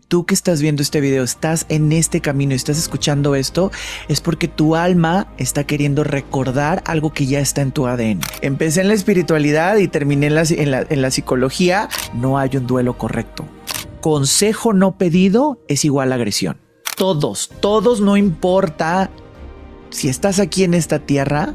tú que estás viendo este video, estás en este camino y estás escuchando esto, es porque tu alma está queriendo recordar algo que ya está en tu ADN. Empecé en la espiritualidad y terminé en la psicología. No hay un duelo correcto. Consejo no pedido es igual a agresión. Todos, no importa si estás aquí en esta tierra,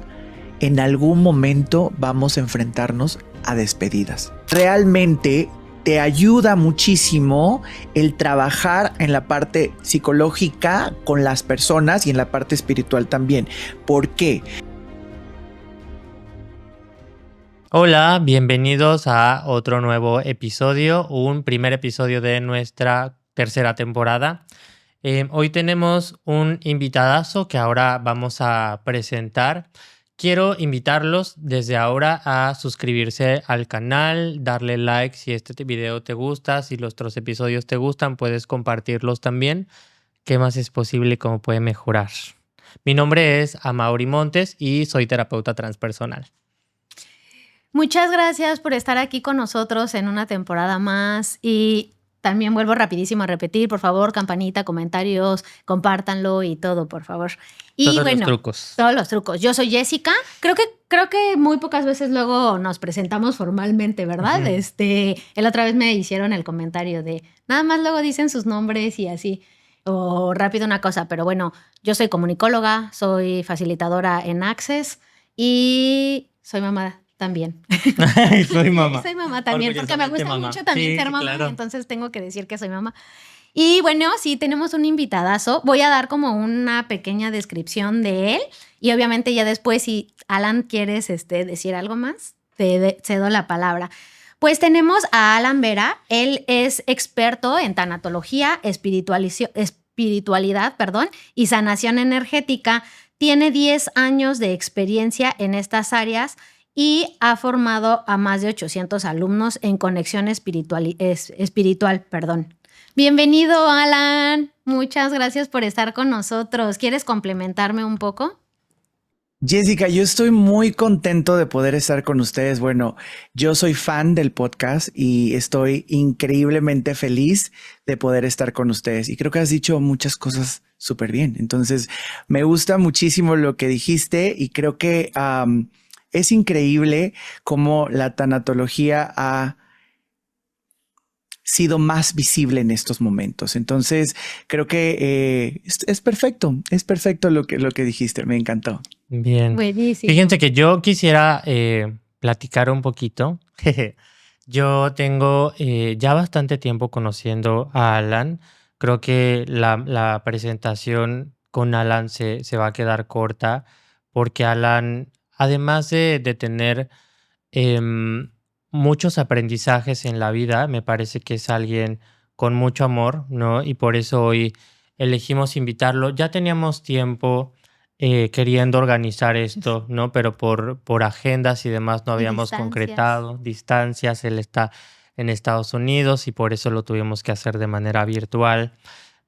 en algún momento vamos a enfrentarnos a despedidas. Realmente te ayuda muchísimo el trabajar en la parte psicológica con las personas y en la parte espiritual también. ¿Por qué? Hola, bienvenidos a otro nuevo episodio, un primer episodio de nuestra tercera temporada. Hoy tenemos un invitadazo que ahora vamos a presentar. Quiero invitarlos desde ahora a suscribirse al canal, darle like si este video te gusta, si los otros episodios te gustan, puedes compartirlos también. ¿Qué más es posible y cómo puede mejorar? Mi nombre es Amaury Montes y soy terapeuta transpersonal. Muchas gracias por estar aquí con nosotros en una temporada más y también vuelvo rapidísimo a repetir, por favor, campanita, comentarios, compártanlo y todo, por favor. Y Todos bueno, los trucos. todos los trucos. Yo soy Jessica. Creo que muy pocas veces luego nos presentamos formalmente, ¿verdad? Uh-huh. El otra vez me hicieron el comentario de nada más luego dicen sus nombres y así. O rápido una cosa, pero bueno, yo soy comunicóloga, soy facilitadora en Access y soy mamá también. Soy mamá. Soy mamá también, porque me gusta mamá. mucho también Sí, ser mamá, claro. entonces tengo que decir que soy mamá. Y bueno, sí, tenemos un invitadazo. Voy a dar como una pequeña descripción de él y obviamente ya después, si Alan quieres decir algo más, te cedo la palabra. Pues tenemos a Alan Vera. Él es experto en tanatología, espiritualidad, y sanación energética. Tiene 10 años de experiencia en estas áreas y ha formado a más de 800 alumnos en conexión espiritual. Bienvenido, Alan. Muchas gracias por estar con nosotros. ¿Quieres complementarme un poco? Jessica, yo estoy muy contento de poder estar con ustedes. Bueno, yo soy fan del podcast y estoy increíblemente feliz de poder estar con ustedes. Y creo que has dicho muchas cosas súper bien. Entonces, me gusta muchísimo lo que dijiste y creo que es increíble cómo la tanatología ha sido más visible en estos momentos. Entonces, creo que es perfecto lo que dijiste. Me encantó. Bien. Buenísimo. Fíjense que yo quisiera platicar un poquito. Yo tengo ya bastante tiempo conociendo a Alan. Creo que la presentación con Alan se va a quedar corta porque Alan, además de tener muchos aprendizajes en la vida, me parece que es alguien con mucho amor, ¿no? Y por eso hoy elegimos invitarlo. Ya teníamos tiempo queriendo organizar esto, ¿no? Pero por agendas y demás no habíamos concretado distancias. Él está en Estados Unidos y por eso lo tuvimos que hacer de manera virtual.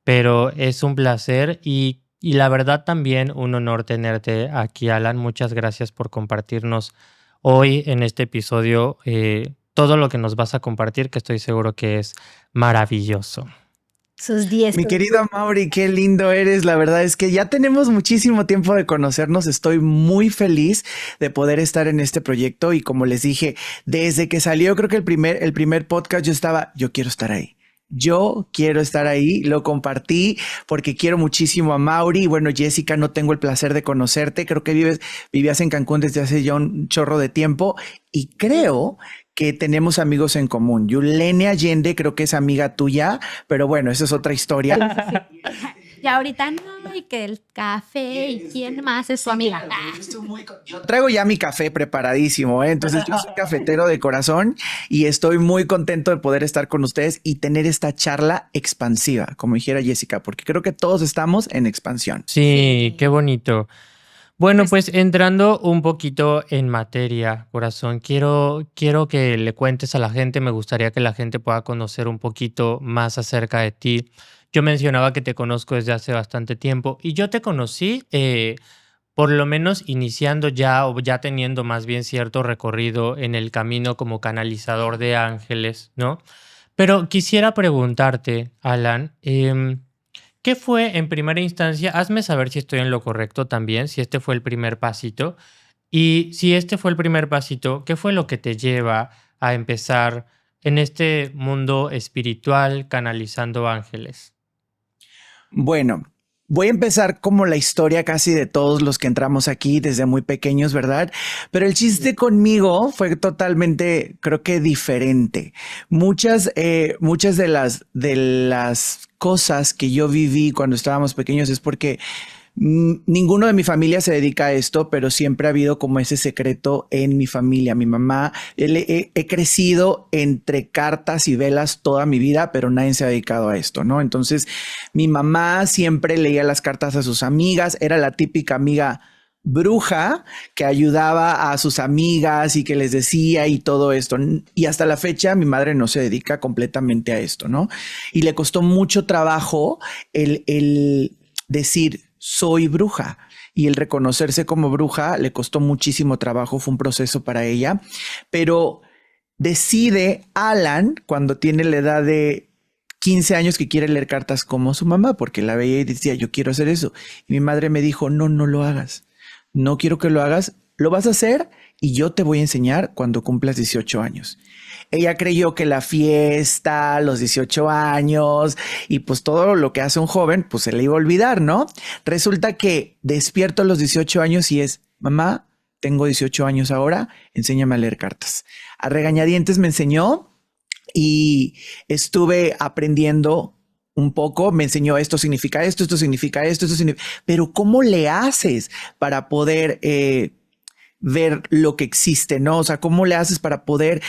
Pero es un placer y la verdad también un honor tenerte aquí, Alan. Muchas gracias por compartirnos hoy en este episodio todo lo que nos vas a compartir, que estoy seguro que es maravilloso. Sus 10. Mi querida Mauri, qué lindo eres. La verdad es que ya tenemos muchísimo tiempo de conocernos. Estoy muy feliz de poder estar en este proyecto y como les dije, desde que salió, creo que el primer podcast, yo quiero estar ahí. Yo quiero estar ahí, lo compartí porque quiero muchísimo a Mauri. Bueno, Jessica, no tengo el placer de conocerte. Creo que vivías en Cancún desde hace ya un chorro de tiempo y creo que tenemos amigos en común. Yulene Allende creo que es amiga tuya, pero bueno, esa es otra historia. Y ahorita no, y que el café, y quién más es su amiga. Yo traigo ya mi café preparadísimo, ¿eh? Entonces yo soy cafetero de corazón y estoy muy contento de poder estar con ustedes y tener esta charla expansiva, como dijera Jessica, porque creo que todos estamos en expansión. Sí, qué bonito. Bueno, pues entrando un poquito en materia, corazón, quiero que le cuentes a la gente, me gustaría que la gente pueda conocer un poquito más acerca de ti. Yo mencionaba que te conozco desde hace bastante tiempo y yo te conocí por lo menos iniciando ya o ya teniendo más bien cierto recorrido en el camino como canalizador de ángeles, ¿no? Pero quisiera preguntarte, Alan, ¿qué fue en primera instancia? Hazme saber si estoy en lo correcto también, si este fue el primer pasito. Y si este fue el primer pasito, ¿qué fue lo que te lleva a empezar en este mundo espiritual canalizando ángeles? Bueno, voy a empezar como la historia casi de todos los que entramos aquí desde muy pequeños, ¿verdad? Pero el chiste conmigo fue totalmente, creo que diferente. Muchas de las cosas que yo viví cuando estábamos pequeños es porque ninguno de mi familia se dedica a esto, pero siempre ha habido como ese secreto en mi familia. Mi mamá, he crecido entre cartas y velas toda mi vida, pero nadie se ha dedicado a esto, ¿no? Entonces, mi mamá siempre leía las cartas a sus amigas, era la típica amiga bruja que ayudaba a sus amigas y que les decía y todo esto. Y hasta la fecha mi madre no se dedica completamente a esto, ¿no? Y le costó mucho trabajo el decir soy bruja, y el reconocerse como bruja le costó muchísimo trabajo, fue un proceso para ella, pero decide Alan cuando tiene la edad de 15 años que quiere leer cartas como su mamá, porque la veía y decía, yo quiero hacer eso. Y mi madre me dijo, no, no lo hagas. No quiero que lo hagas. Lo vas a hacer y yo te voy a enseñar cuando cumplas 18 años. Ella creyó que la fiesta, los 18 años y pues todo lo que hace un joven, pues se le iba a olvidar, ¿no? Resulta que despierto a los 18 años y es, mamá, tengo 18 años ahora, enséñame a leer cartas. A regañadientes me enseñó y estuve aprendiendo un poco, me enseñó esto significa esto significa esto significa... Pero ¿cómo le haces para poder ver lo que existe, ¿no? O sea, ¿cómo le haces para poder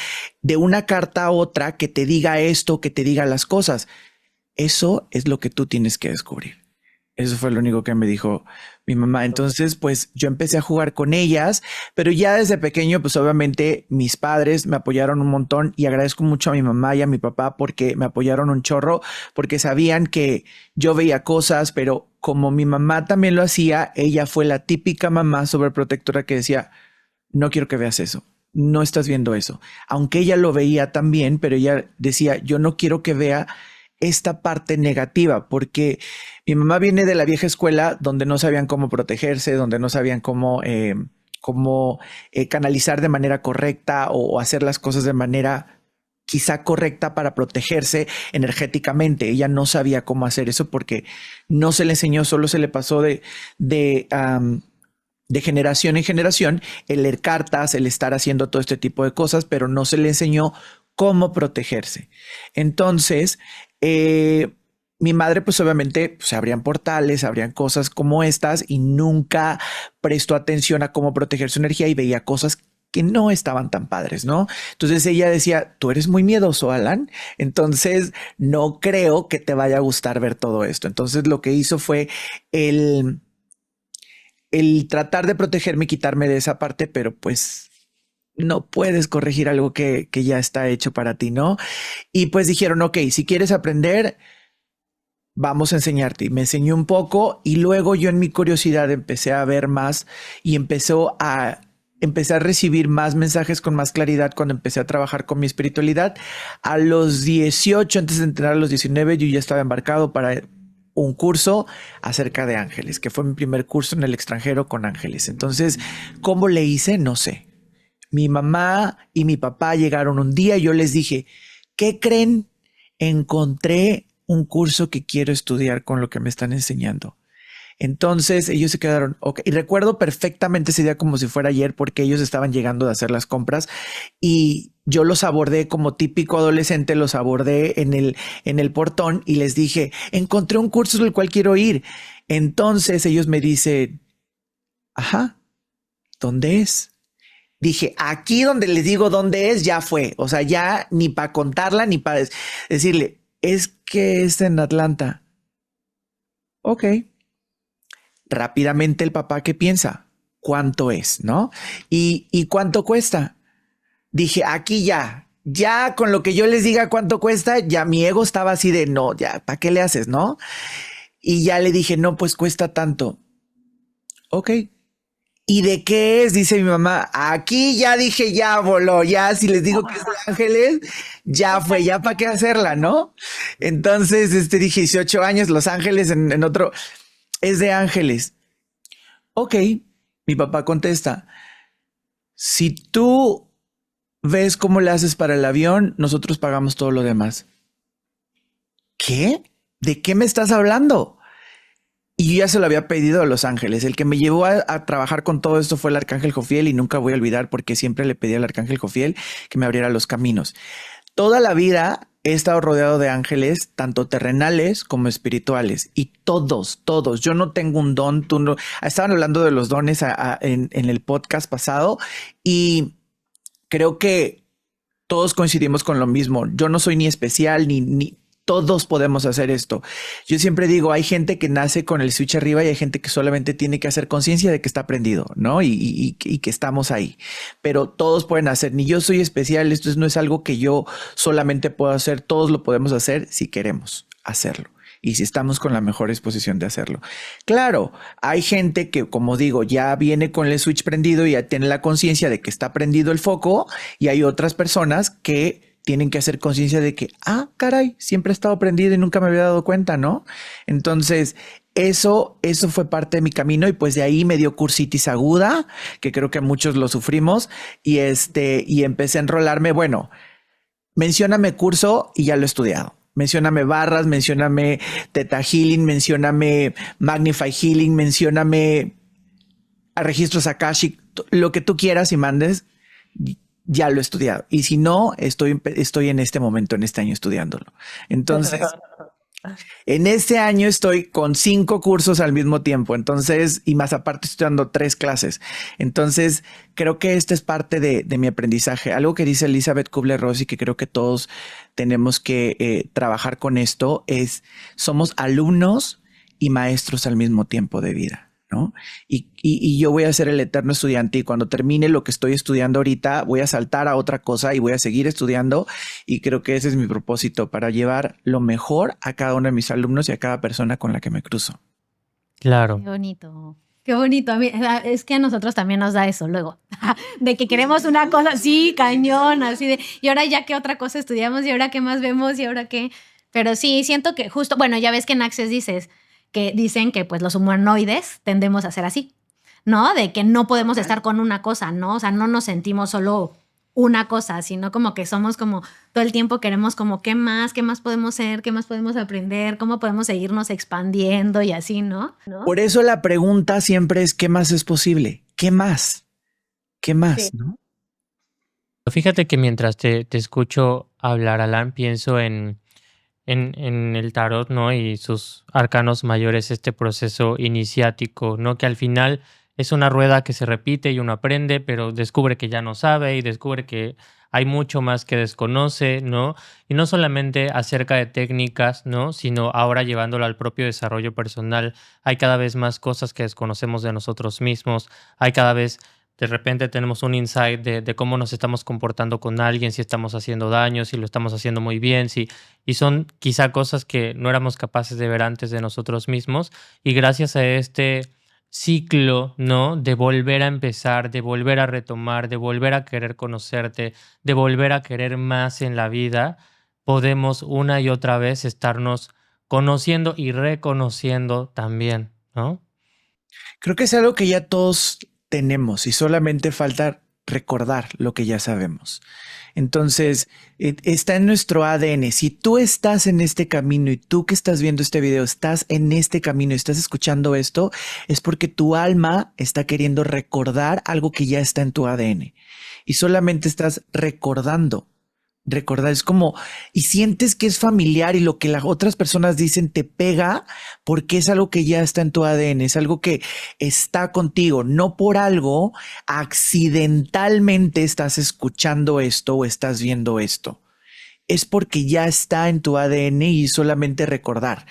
de una carta a otra que te diga esto, que te diga las cosas? Eso es lo que tú tienes que descubrir. Eso fue lo único que me dijo mi mamá. Entonces, pues yo empecé a jugar con ellas, pero ya desde pequeño, pues obviamente mis padres me apoyaron un montón y agradezco mucho a mi mamá y a mi papá porque me apoyaron un chorro, porque sabían que yo veía cosas, pero como mi mamá también lo hacía, ella fue la típica mamá sobreprotectora que decía, no quiero que veas eso. No estás viendo eso. Aunque ella lo veía también, pero ella decía, yo no quiero que vea esta parte negativa, porque mi mamá viene de la vieja escuela donde no sabían cómo protegerse, donde no sabían cómo canalizar de manera correcta o hacer las cosas de manera quizá correcta para protegerse energéticamente. Ella no sabía cómo hacer eso porque no se le enseñó, solo se le pasó de generación en generación el leer cartas, el estar haciendo todo este tipo de cosas, pero no se le enseñó cómo protegerse. Entonces, mi madre, pues obviamente, pues, se abrían portales, abrían cosas como estas y nunca prestó atención a cómo proteger su energía y veía cosas que no estaban tan padres, ¿no? Entonces ella decía, tú eres muy miedoso, Alan, entonces no creo que te vaya a gustar ver todo esto. Entonces lo que hizo fue el tratar de protegerme y quitarme de esa parte, pero pues no puedes corregir algo que ya está hecho para ti, ¿no? Y pues dijeron, ok, si quieres aprender, vamos a enseñarte. Y me enseñó un poco y luego yo en mi curiosidad empecé a ver más y empecé a recibir más mensajes con más claridad cuando empecé a trabajar con mi espiritualidad. A los 18, antes de entrar a los 19, yo ya estaba embarcado para un curso acerca de ángeles, que fue mi primer curso en el extranjero con ángeles. Entonces, ¿cómo le hice? No sé. Mi mamá y mi papá llegaron un día y yo les dije, ¿qué creen? Encontré un curso que quiero estudiar con lo que me están enseñando. Entonces ellos se quedaron, ok. Y recuerdo perfectamente ese día como si fuera ayer porque ellos estaban llegando de hacer las compras y yo los abordé como típico adolescente, los abordé en el portón y les dije, encontré un curso del cual quiero ir. Entonces ellos me dicen, ajá, ¿dónde es? Dije, aquí donde les digo dónde es, ya fue. O sea, ya ni para contarla, ni para decirle, es que es en Atlanta. Ok. Rápidamente el papá, ¿qué piensa? ¿Cuánto es? ¿No? ¿Y cuánto cuesta? Dije, aquí ya con lo que yo les diga cuánto cuesta, ya mi ego estaba así de, no, ya, ¿para qué le haces? ¿No? Y ya le dije, no, pues cuesta tanto. Ok. ¿Y de qué es? Dice mi mamá. Aquí ya dije, ya voló, ya si les digo que es de ángeles, ya fue, ya para qué hacerla, ¿no? Entonces, dije 18 años, Los Ángeles en otro, es de ángeles. Ok, mi papá contesta, si tú ves cómo le haces para el avión, nosotros pagamos todo lo demás. ¿Qué? ¿De qué me estás hablando? Y yo ya se lo había pedido a Los Ángeles. El que me llevó a trabajar con todo esto fue el Arcángel Jofiel y nunca voy a olvidar porque siempre le pedí al Arcángel Jofiel que me abriera los caminos. Toda la vida he estado rodeado de ángeles, tanto terrenales como espirituales, y todos. Yo no tengo un don. Tú no. Estaban hablando de los dones en el podcast pasado y creo que todos coincidimos con lo mismo. Yo no soy ni especial ni todos podemos hacer esto. Yo siempre digo, hay gente que nace con el switch arriba y hay gente que solamente tiene que hacer conciencia de que está prendido, ¿no? Y que estamos ahí. Pero todos pueden hacer. Ni yo soy especial. Esto no es algo que yo solamente puedo hacer. Todos lo podemos hacer si queremos hacerlo. Y si estamos con la mejor disposición de hacerlo. Claro, hay gente que, como digo, ya viene con el switch prendido y ya tiene la conciencia de que está prendido el foco. Y hay otras personas que tienen que hacer conciencia de que, caray, siempre he estado prendido y nunca me había dado cuenta, ¿no? Entonces, eso fue parte de mi camino y pues de ahí me dio cursitis aguda, que creo que muchos lo sufrimos, y empecé a enrolarme. Bueno, mencióname curso y ya lo he estudiado. Mencióname barras, mencióname Theta Healing, mencióname Magnify Healing, mencióname a registros Akashic, lo que tú quieras y mandes. Ya lo he estudiado. Y si no, estoy en este momento, en este año estudiándolo. Entonces, en este año estoy con 5 cursos al mismo tiempo. Entonces, y más aparte estoy dando 3 clases. Entonces, creo que esta es parte de mi aprendizaje. Algo que dice Elizabeth Kubler-Ross y que creo que todos tenemos que trabajar con esto es, somos alumnos y maestros al mismo tiempo de vida, ¿no? Y yo voy a ser el eterno estudiante y cuando termine lo que estoy estudiando ahorita voy a saltar a otra cosa y voy a seguir estudiando y creo que ese es mi propósito para llevar lo mejor a cada uno de mis alumnos y a cada persona con la que me cruzo. Claro. Qué bonito. Qué bonito. A mí, es que a nosotros también nos da eso luego, de que queremos una cosa así, cañón, así de, y ahora ya qué otra cosa estudiamos y ahora qué más vemos y ahora qué. Pero sí, siento que justo, bueno, ya ves que en Access dicen que pues los humanoides tendemos a ser así, ¿no? De que no podemos estar con una cosa, ¿no? O sea, no nos sentimos solo una cosa, sino como que somos como todo el tiempo queremos como qué más podemos ser, qué más podemos aprender, cómo podemos seguirnos expandiendo y así, ¿no? Por eso la pregunta siempre es ¿qué más es posible? ¿Qué más? ¿Qué más? Sí. ¿No? Fíjate que mientras te escucho hablar, Alan, pienso en el tarot, ¿no? Y sus arcanos mayores, este proceso iniciático, ¿no? Que al final es una rueda que se repite y uno aprende, pero descubre que ya no sabe y descubre que hay mucho más que desconoce, ¿no? Y no solamente acerca de técnicas, ¿no? Sino ahora llevándolo al propio desarrollo personal. Hay cada vez más cosas que desconocemos de nosotros mismos. Hay cada vez, de repente tenemos un insight de cómo nos estamos comportando con alguien, si estamos haciendo daño, si lo estamos haciendo muy bien, y son quizá cosas que no éramos capaces de ver antes de nosotros mismos. Y gracias a este ciclo, ¿no? De volver a empezar, de volver a retomar, de volver a querer conocerte, de volver a querer más en la vida, podemos una y otra vez estarnos conociendo y reconociendo también, ¿no? Creo que es algo que ya todos tenemos y solamente falta recordar lo que ya sabemos. Entonces, está en nuestro ADN. Si tú estás en este camino y tú que estás viendo este video, estás en este camino y estás escuchando esto, es porque tu alma está queriendo recordar algo que ya está en tu ADN y solamente estás recordar, es como, y sientes que es familiar y lo que las otras personas dicen te pega porque es algo que ya está en tu ADN, es algo que está contigo, no por algo accidentalmente estás escuchando esto o estás viendo esto, es porque ya está en tu ADN y solamente recordar.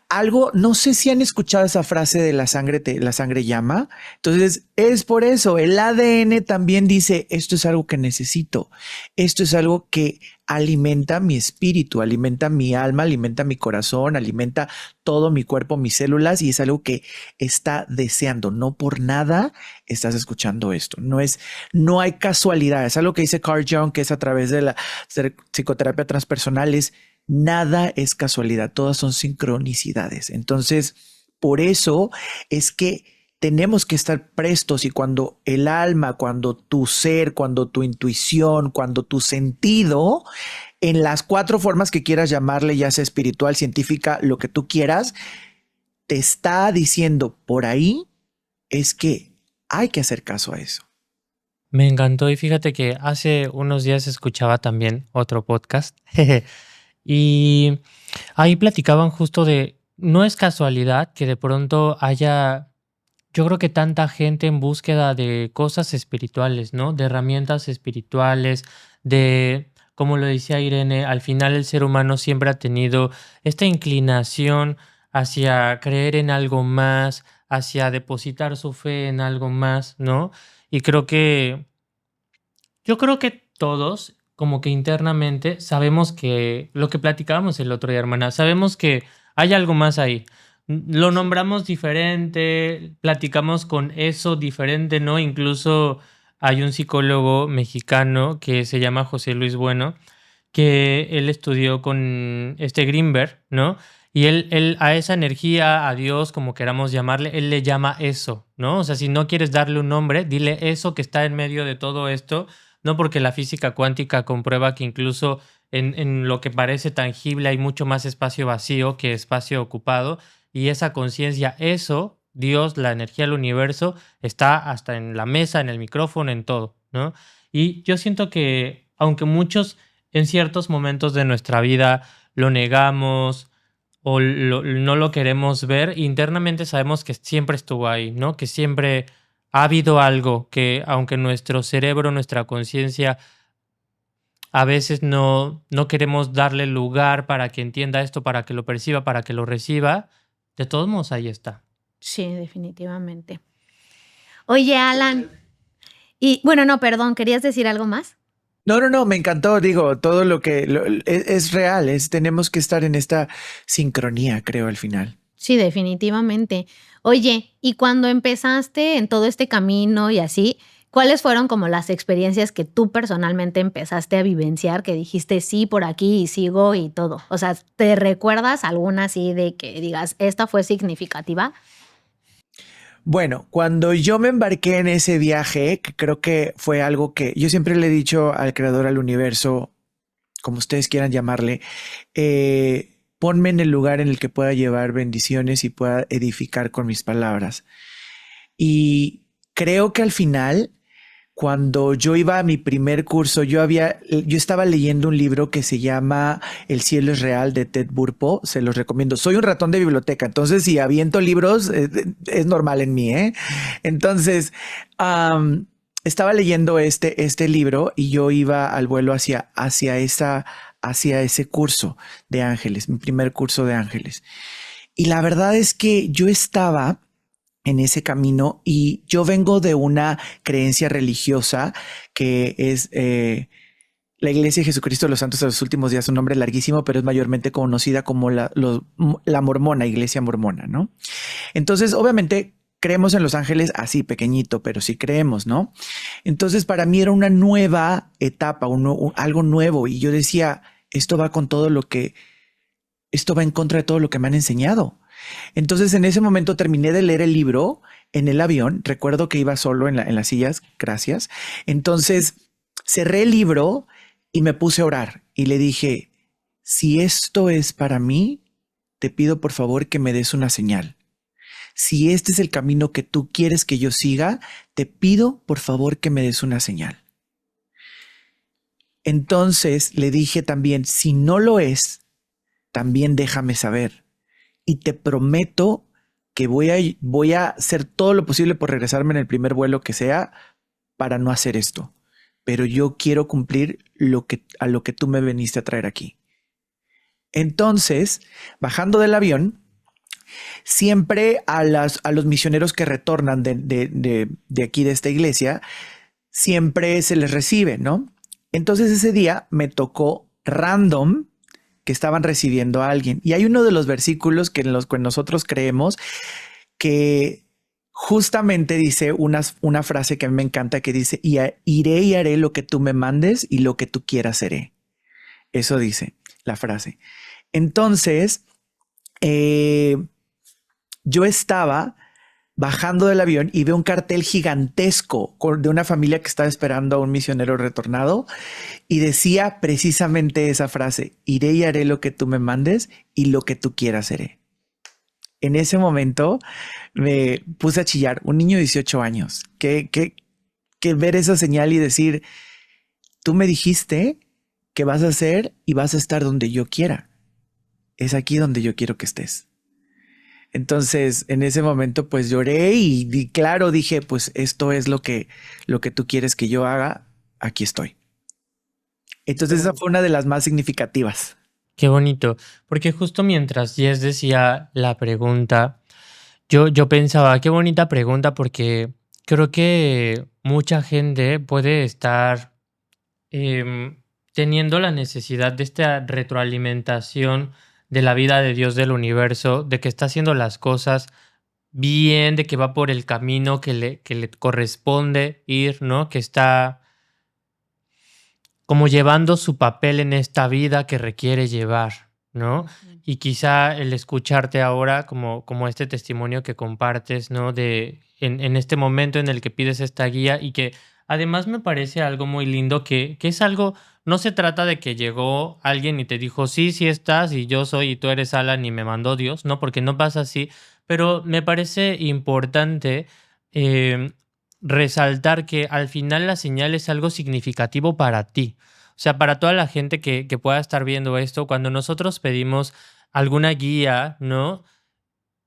algo, no sé si han escuchado esa frase de la sangre llama. Entonces, es por eso, el ADN también dice, esto es algo que necesito, esto es algo que alimenta mi espíritu, alimenta mi alma, alimenta mi corazón, alimenta todo mi cuerpo, mis células, y es algo que está deseando. No por nada estás escuchando esto. No hay casualidad. Es algo que dice Carl Jung, que es a través de la psicoterapia transpersonal, es nada es casualidad, todas son sincronicidades. Entonces, por eso es que tenemos que estar prestos, y cuando el alma, cuando tu ser, cuando tu intuición, cuando tu sentido, en las 4 formas que quieras llamarle, ya sea espiritual, científica, lo que tú quieras, te está diciendo por ahí, es que hay que hacer caso a eso. Me encantó y fíjate que hace unos días escuchaba también otro podcast y ahí platicaban justo de, no es casualidad que de pronto haya, yo creo que tanta gente en búsqueda de cosas espirituales, ¿no? De herramientas espirituales, de, como lo decía Irene, al final el ser humano siempre ha tenido esta inclinación hacia creer en algo más, hacia depositar su fe en algo más, ¿no? Y yo creo que todos, como que internamente, sabemos que lo que platicábamos el otro día, hermana, sabemos que hay algo más ahí. Lo nombramos diferente, platicamos con eso diferente, ¿no? Incluso hay un psicólogo mexicano que se llama José Luis Bueno, que él estudió con este Greenberg, ¿no? Y él a esa energía, a Dios, como queramos llamarle, él le llama eso, ¿no? O sea, si no quieres darle un nombre, dile eso que está en medio de todo esto, ¿no? Porque la física cuántica comprueba que incluso en lo que parece tangible hay mucho más espacio vacío que espacio ocupado, y esa conciencia, eso, Dios, la energía del universo, está hasta en la mesa, en el micrófono, en todo, ¿no? Y yo siento que, aunque muchos en ciertos momentos de nuestra vida lo negamos o no lo queremos ver, internamente sabemos que siempre estuvo ahí, ¿no? Que siempre ha habido algo que, aunque nuestro cerebro, nuestra conciencia, a veces no queremos darle lugar para que entienda esto, para que lo perciba, para que lo reciba, de todos modos ahí está. Sí, definitivamente. Oye, Alan, y bueno, no, perdón, ¿querías decir algo más? No, me encantó, digo, todo lo que es real, tenemos que estar en esta sincronía, creo, al final. Sí, definitivamente. Oye, y cuando empezaste en todo este camino y así, ¿cuáles fueron como las experiencias que tú personalmente empezaste a vivenciar, que dijiste sí por aquí y sigo y todo? O sea, ¿te recuerdas alguna así de que digas, esta fue significativa? Bueno, cuando yo me embarqué en ese viaje, que creo que fue algo que yo siempre le he dicho al creador, al universo, como ustedes quieran llamarle, ponme en el lugar en el que pueda llevar bendiciones y pueda edificar con mis palabras. Y creo que al final, cuando yo iba a mi primer curso, yo estaba leyendo un libro que se llama El cielo es real, de Ted Burpo. Se los recomiendo. Soy un ratón de biblioteca, entonces si aviento libros, es normal en mí, ¿eh? Entonces, estaba leyendo este libro y yo iba al vuelo hacia ese curso de ángeles, mi primer curso de ángeles. Y la verdad es que yo estaba en ese camino, y yo vengo de una creencia religiosa que es la Iglesia de Jesucristo de los Santos de los Últimos Días, un nombre larguísimo, pero es mayormente conocida como la mormona, Iglesia mormona, ¿no? Entonces, obviamente, creemos en los ángeles así, pequeñito, pero sí creemos, ¿no? Entonces, para mí era una nueva etapa, algo nuevo, y yo decía, esto va en contra de todo lo que me han enseñado. Entonces, en ese momento terminé de leer el libro en el avión. Recuerdo que iba solo en las sillas, gracias. Entonces, cerré el libro y me puse a orar y le dije, si esto es para mí, te pido por favor que me des una señal. Si este es el camino que tú quieres que yo siga, te pido por favor que me des una señal. Entonces le dije también, si no lo es, también déjame saber. Y te prometo que voy a hacer todo lo posible por regresarme en el primer vuelo que sea para no hacer esto. Pero yo quiero cumplir a lo que tú me viniste a traer aquí. Entonces, bajando del avión, siempre a los misioneros que retornan de aquí, de esta iglesia, siempre se les recibe, ¿no? Entonces ese día me tocó random que estaban recibiendo a alguien. Y hay uno de los versículos que en los que nosotros creemos que justamente dice una frase que a mí me encanta, que dice: iré y haré lo que tú me mandes y lo que tú quieras haré. Eso dice la frase. Entonces, yo estaba bajando del avión y veo un cartel gigantesco de una familia que estaba esperando a un misionero retornado y decía precisamente esa frase: iré y haré lo que tú me mandes y lo que tú quieras haré. En ese momento me puse a chillar, un niño de 18 años, que ver esa señal y decir: tú me dijiste que vas a hacer y vas a estar donde yo quiera. Es aquí donde yo quiero que estés. Entonces, en ese momento, pues lloré y claro, dije: pues esto es lo que tú quieres que yo haga, aquí estoy. Entonces, esa fue una de las más significativas. Qué bonito, porque justo mientras Jess decía la pregunta, yo pensaba, qué bonita pregunta, porque creo que mucha gente puede estar teniendo la necesidad de esta retroalimentación de la vida de Dios del universo, de que está haciendo las cosas bien, de que va por el camino que le corresponde ir, ¿no? Que está como llevando su papel en esta vida que requiere llevar, ¿no? Y quizá el escucharte ahora como este testimonio que compartes, ¿no? En este momento en el que pides esta guía y que además me parece algo muy lindo que es algo, no se trata de que llegó alguien y te dijo: sí, sí estás y yo soy y tú eres Alan y me mandó Dios, ¿no? Porque no pasa así, pero me parece importante eh, resaltar que al final la señal es algo significativo para ti. O sea, para toda la gente que pueda estar viendo esto, cuando nosotros pedimos alguna guía, ¿no?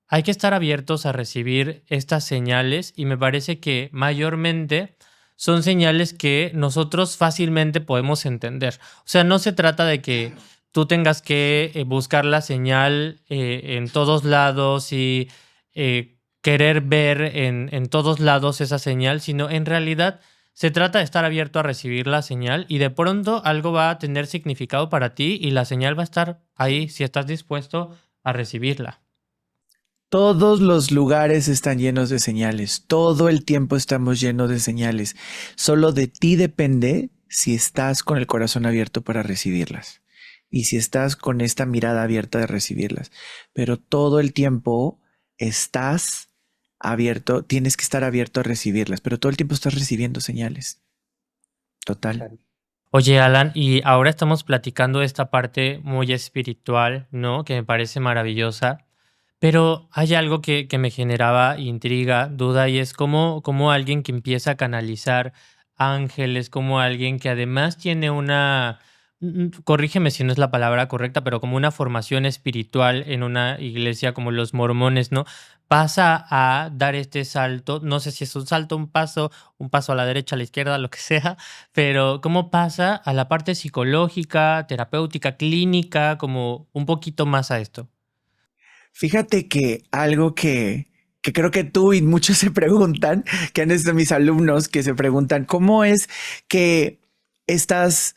Hay que estar abiertos a recibir estas señales y me parece que mayormente son señales que nosotros fácilmente podemos entender. O sea, no se trata de que tú tengas que buscar la señal en todos lados y querer ver en todos lados esa señal, sino en realidad se trata de estar abierto a recibir la señal y de pronto algo va a tener significado para ti y la señal va a estar ahí si estás dispuesto a recibirla. Todos los lugares están llenos de señales. Todo el tiempo estamos llenos de señales. Solo de ti depende si estás con el corazón abierto para recibirlas y si estás con esta mirada abierta de recibirlas. Pero todo el tiempo estás abierto, tienes que estar abierto a recibirlas, pero todo el tiempo estás recibiendo señales. Total. Oye, Alan, y ahora estamos platicando esta parte muy espiritual, ¿no? Que me parece maravillosa. Pero hay algo que me generaba intriga, duda, y es como alguien que empieza a canalizar ángeles, como alguien que además tiene corrígeme si no es la palabra correcta, pero como una formación espiritual en una iglesia como los mormones, ¿no? Pasa a dar este salto, no sé si es un salto, un paso a la derecha, a la izquierda, lo que sea, pero cómo pasa a la parte psicológica, terapéutica, clínica, como un poquito más a esto. Fíjate que algo que creo que tú y muchos se preguntan, que han sido mis alumnos que se preguntan: ¿cómo es que estás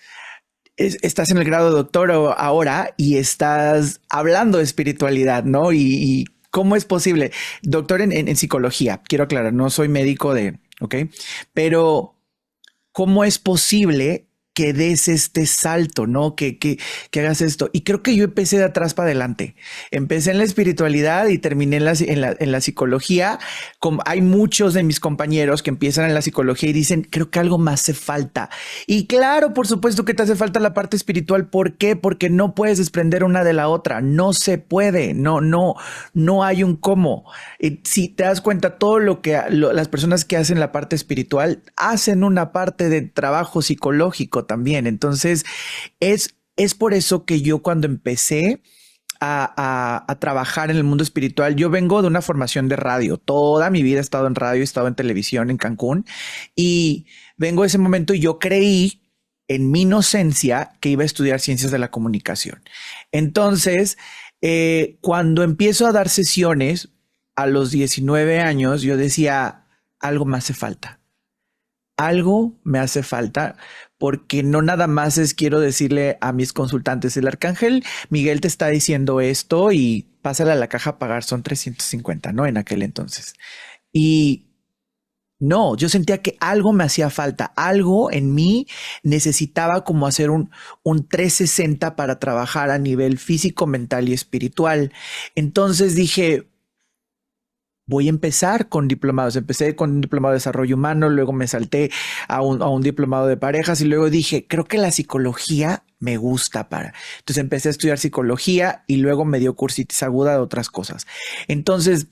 en el grado de doctor ahora y estás hablando de espiritualidad, ¿no? Y ¿cómo es posible? Doctor en psicología, quiero aclarar, no soy médico ¿ok? Pero ¿cómo es posible que des este salto, ¿no? Que hagas esto? Y creo que yo empecé de atrás para adelante. Empecé en la espiritualidad y terminé en la psicología. Hay muchos de mis compañeros que empiezan en la psicología y dicen: creo que algo más hace falta. Y claro, por supuesto que te hace falta la parte espiritual. ¿Por qué? Porque no puedes desprender una de la otra. No se puede. No hay un cómo. Si te das cuenta, todo las personas que hacen la parte espiritual hacen una parte de trabajo psicológico también. Entonces, es por eso que yo, cuando empecé a trabajar en el mundo espiritual, yo vengo de una formación de radio. Toda mi vida he estado en radio, he estado en televisión en Cancún, y vengo de ese momento y yo creí en mi inocencia que iba a estudiar ciencias de la comunicación. Entonces, cuando empiezo a dar sesiones, a los 19 años yo decía, algo me hace falta. Algo me hace falta, porque no nada más es quiero decirle a mis consultantes, el arcángel Miguel te está diciendo esto y pásale a la caja a pagar, son 350, ¿no? En aquel entonces. Y no, yo sentía que algo me hacía falta, algo en mí necesitaba como hacer un 360 para trabajar a nivel físico, mental y espiritual. Entonces dije, voy a empezar con diplomados. Empecé con un diplomado de desarrollo humano, luego me salté a un diplomado de parejas y luego dije, creo que la psicología me gusta para. Entonces empecé a estudiar psicología y luego me dio cursitis aguda de otras cosas. Entonces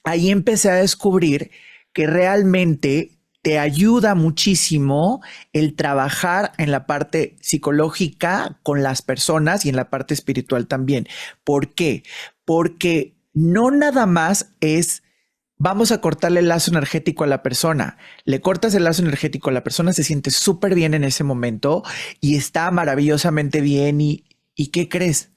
ahí empecé a descubrir que realmente te ayuda muchísimo el trabajar en la parte psicológica con las personas y en la parte espiritual también. ¿Por qué? Porque no nada más es vamos a cortarle el lazo energético a la persona. Le cortas el lazo energético a la persona, se siente súper bien en ese momento y está maravillosamente bien. ¿Y qué crees?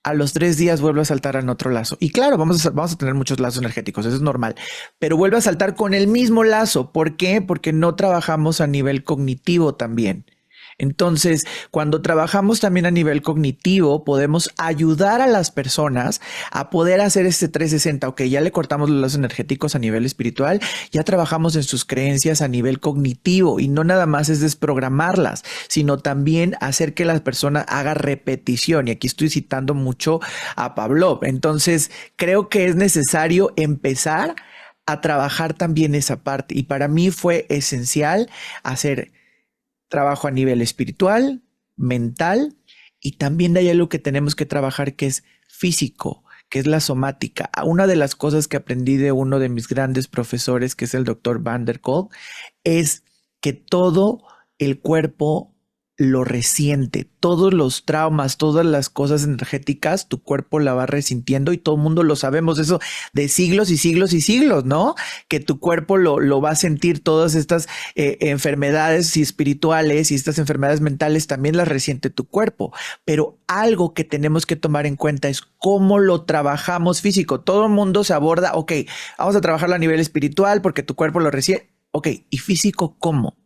A los 3 días vuelve a saltar en otro lazo. Y claro, vamos a tener muchos lazos energéticos, eso es normal, pero vuelve a saltar con el mismo lazo. ¿Por qué? Porque no trabajamos a nivel cognitivo también. Entonces, cuando trabajamos también a nivel cognitivo, podemos ayudar a las personas a poder hacer este 360. Ok, ya le cortamos los lazos energéticos a nivel espiritual, ya trabajamos en sus creencias a nivel cognitivo y no nada más es desprogramarlas, sino también hacer que la persona haga repetición. Y aquí estoy citando mucho a Pavlov. Entonces, creo que es necesario empezar a trabajar también esa parte. Y para mí fue esencial hacer trabajo a nivel espiritual, mental, y también hay algo que tenemos que trabajar que es físico, que es la somática. Una de las cosas que aprendí de uno de mis grandes profesores, que es el doctor Van der Kolk, es que todo el cuerpo lo resiente, todos los traumas, todas las cosas energéticas, tu cuerpo la va resintiendo y todo el mundo lo sabemos, eso de siglos y siglos y siglos, ¿no? Que tu cuerpo lo va a sentir, todas estas enfermedades espirituales y estas enfermedades mentales también las resiente tu cuerpo, pero algo que tenemos que tomar en cuenta es cómo lo trabajamos físico. Todo el mundo se aborda, ok, vamos a trabajarlo a nivel espiritual porque tu cuerpo lo resiente, ok, ¿y físico cómo?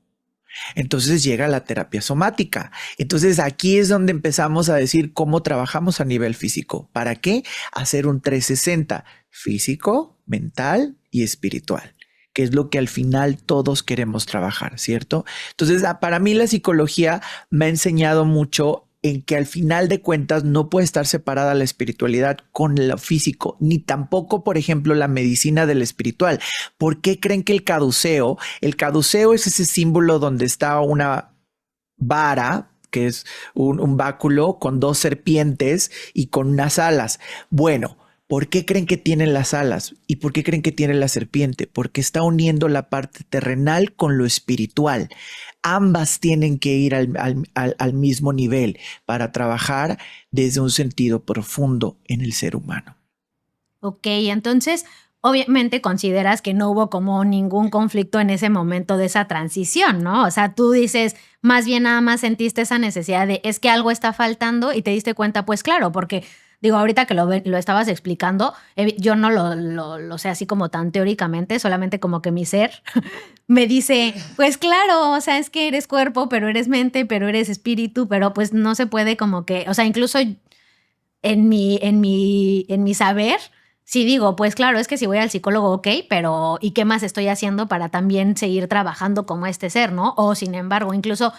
Entonces llega la terapia somática. Entonces aquí es donde empezamos a decir cómo trabajamos a nivel físico. ¿Para qué? Hacer un 360 físico, mental y espiritual, que es lo que al final todos queremos trabajar, ¿cierto? Entonces para mí la psicología me ha enseñado mucho en que al final de cuentas no puede estar separada la espiritualidad con lo físico, ni tampoco, por ejemplo, la medicina del espiritual. ¿Por qué creen que el caduceo es ese símbolo donde está una vara, que es un báculo con 2 serpientes y con unas alas? Bueno, ¿por qué creen que tienen las alas? ¿Y por qué creen que tiene la serpiente? Porque está uniendo la parte terrenal con lo espiritual. Ambas tienen que ir al mismo nivel para trabajar desde un sentido profundo en el ser humano. Ok, entonces obviamente consideras que no hubo como ningún conflicto en ese momento de esa transición, ¿no? O sea, tú dices, más bien nada más sentiste esa necesidad de es que algo está faltando y te diste cuenta, pues claro, porque digo, ahorita que lo estabas explicando, yo no lo sé así como tan teóricamente, solamente como que mi ser me dice, pues claro, o sea, es que eres cuerpo, pero eres mente, pero eres espíritu, pero pues no se puede como que, o sea, incluso en mi saber, sí digo, pues claro, es que si voy al psicólogo, ok, pero ¿y qué más estoy haciendo para también seguir trabajando como este ser, ¿no? O sin embargo, incluso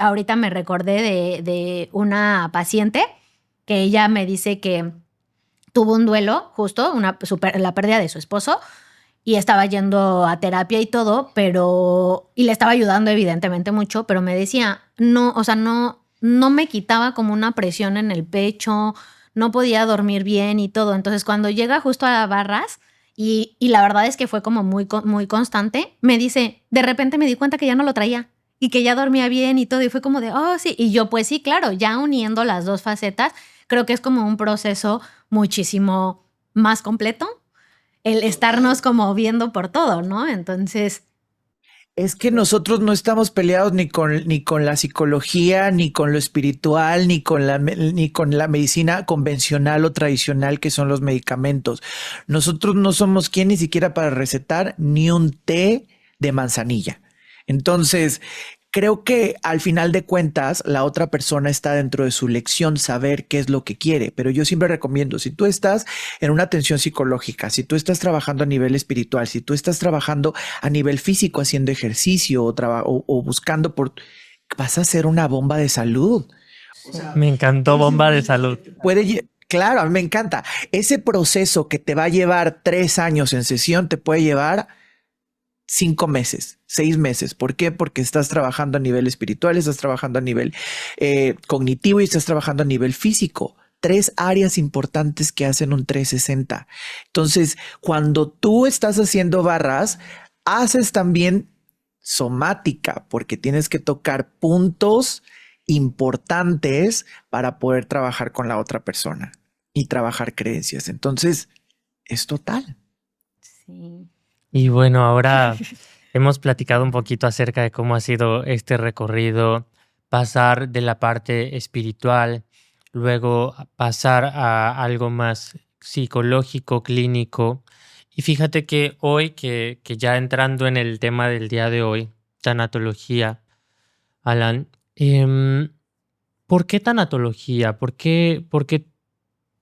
ahorita me recordé de una paciente que ella me dice que tuvo un duelo, justo, la pérdida de su esposo, y estaba yendo a terapia y todo, y le estaba ayudando evidentemente mucho, pero me decía, no, o sea, no me quitaba como una presión en el pecho, no podía dormir bien y todo. Entonces, cuando llega justo a Barras, y la verdad es que fue como muy, muy constante, me dice, de repente me di cuenta que ya no lo traía y que ya dormía bien y todo, y fue como de, oh, sí, y yo pues sí, claro, ya uniendo las dos facetas, creo que es como un proceso muchísimo más completo el estarnos como viendo por todo, ¿no? Entonces... Es que nosotros no estamos peleados ni con la psicología, ni con lo espiritual, ni con la medicina convencional o tradicional que son los medicamentos. Nosotros no somos quien ni siquiera para recetar ni un té de manzanilla. Entonces, creo que al final de cuentas, la otra persona está dentro de su lección saber qué es lo que quiere. Pero yo siempre recomiendo, si tú estás en una atención psicológica, si tú estás trabajando a nivel espiritual, si tú estás trabajando a nivel físico, haciendo ejercicio o buscando vas a ser una bomba de salud. O sea, me encantó bomba de salud. Claro, a mí me encanta. Ese proceso que te va a llevar 3 años en sesión te puede llevar 5 meses, 6 meses. ¿Por qué? Porque estás trabajando a nivel espiritual, estás trabajando a nivel cognitivo y estás trabajando a nivel físico. 3 áreas importantes que hacen un 360. Entonces, cuando tú estás haciendo barras, haces también somática, porque tienes que tocar puntos importantes para poder trabajar con la otra persona y trabajar creencias. Entonces, es total. Sí. Y bueno, ahora hemos platicado un poquito acerca de cómo ha sido este recorrido, pasar de la parte espiritual, luego pasar a algo más psicológico, clínico. Y fíjate que hoy, que ya entrando en el tema del día de hoy, tanatología, Alan, ¿por qué tanatología? ¿Por qué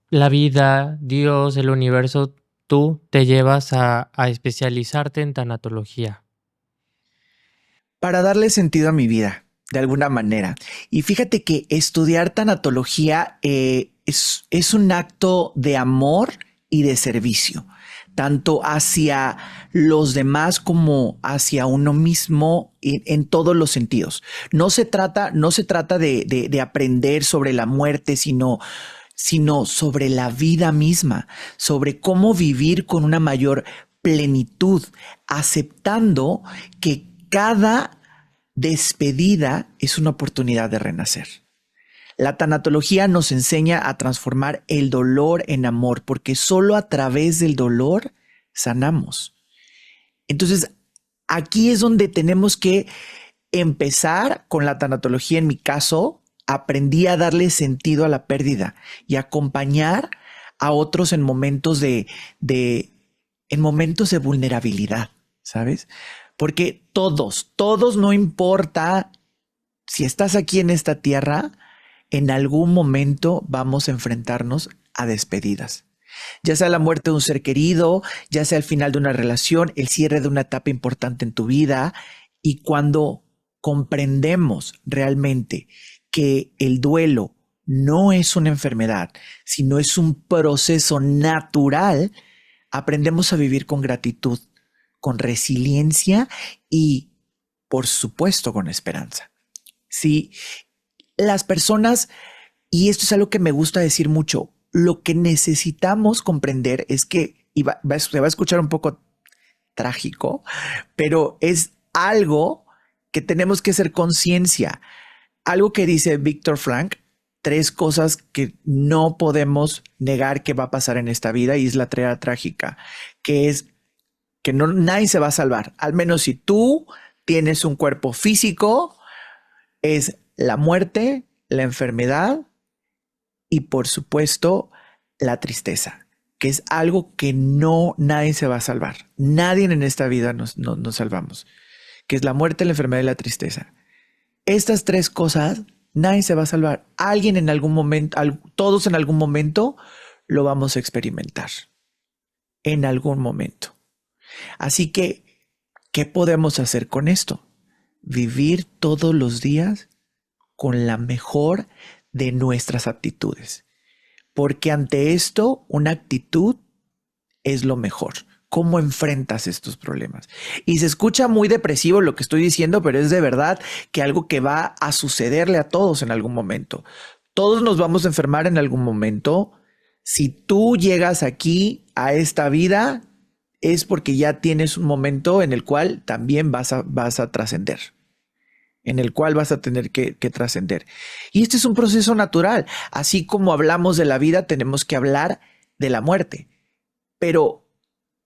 la vida, Dios, el universo, tú te llevas a especializarte en tanatología? Para darle sentido a mi vida, de alguna manera. Y fíjate que estudiar tanatología es un acto de amor y de servicio, tanto hacia los demás como hacia uno mismo en todos los sentidos. No se trata de aprender sobre la muerte, sino sobre la vida misma, sobre cómo vivir con una mayor plenitud, aceptando que cada despedida es una oportunidad de renacer. La tanatología nos enseña a transformar el dolor en amor, porque solo a través del dolor sanamos. Entonces, aquí es donde tenemos que empezar con la tanatología. En mi caso, aprendí a darle sentido a la pérdida y acompañar a otros en momentos en momentos de vulnerabilidad, ¿sabes? Porque todos, no importa si estás aquí en esta tierra, en algún momento vamos a enfrentarnos a despedidas. Ya sea la muerte de un ser querido, ya sea el final de una relación, el cierre de una etapa importante en tu vida. Y cuando comprendemos realmente que el duelo no es una enfermedad, sino es un proceso natural, aprendemos a vivir con gratitud, con resiliencia y, por supuesto, con esperanza. Sí, las personas, y esto es algo que me gusta decir mucho, lo que necesitamos comprender es que, se va a escuchar un poco trágico, pero es algo que tenemos que hacer conciencia. Algo que dice Viktor Frankl, 3 cosas que no podemos negar que va a pasar en esta vida, y es la tríada trágica, que es que nadie se va a salvar. Al menos si tú tienes un cuerpo físico, es la muerte, la enfermedad y, por supuesto, la tristeza, que es algo que nadie se va a salvar. Nadie en esta vida nos salvamos, que es la muerte, la enfermedad y la tristeza. Estas 3 cosas, nadie se va a salvar. Alguien en algún momento, todos en algún momento lo vamos a experimentar. En algún momento. Así que, ¿qué podemos hacer con esto? Vivir todos los días con la mejor de nuestras aptitudes. Porque ante esto, una actitud es lo mejor. ¿Cómo enfrentas estos problemas? Y se escucha muy depresivo lo que estoy diciendo, pero es de verdad que algo que va a sucederle a todos en algún momento. Todos nos vamos a enfermar en algún momento. Si tú llegas aquí a esta vida, es porque ya tienes un momento en el cual también vas a trascender, en el cual vas a tener que trascender. Y este es un proceso natural. Así como hablamos de la vida, tenemos que hablar de la muerte. Pero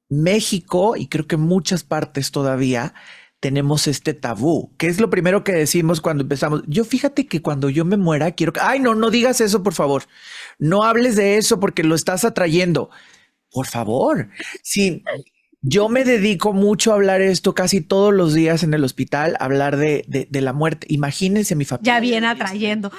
México, y creo que muchas partes todavía, tenemos este tabú. ¿Qué es lo primero que decimos cuando empezamos? Yo fíjate que cuando yo me muera quiero que... Ay, no, no digas eso, por favor. No hables de eso porque lo estás atrayendo. Por favor. Sí, yo me dedico mucho a hablar esto casi todos los días en el hospital, hablar de la muerte. Imagínense mi familia. Ya viene atrayendo.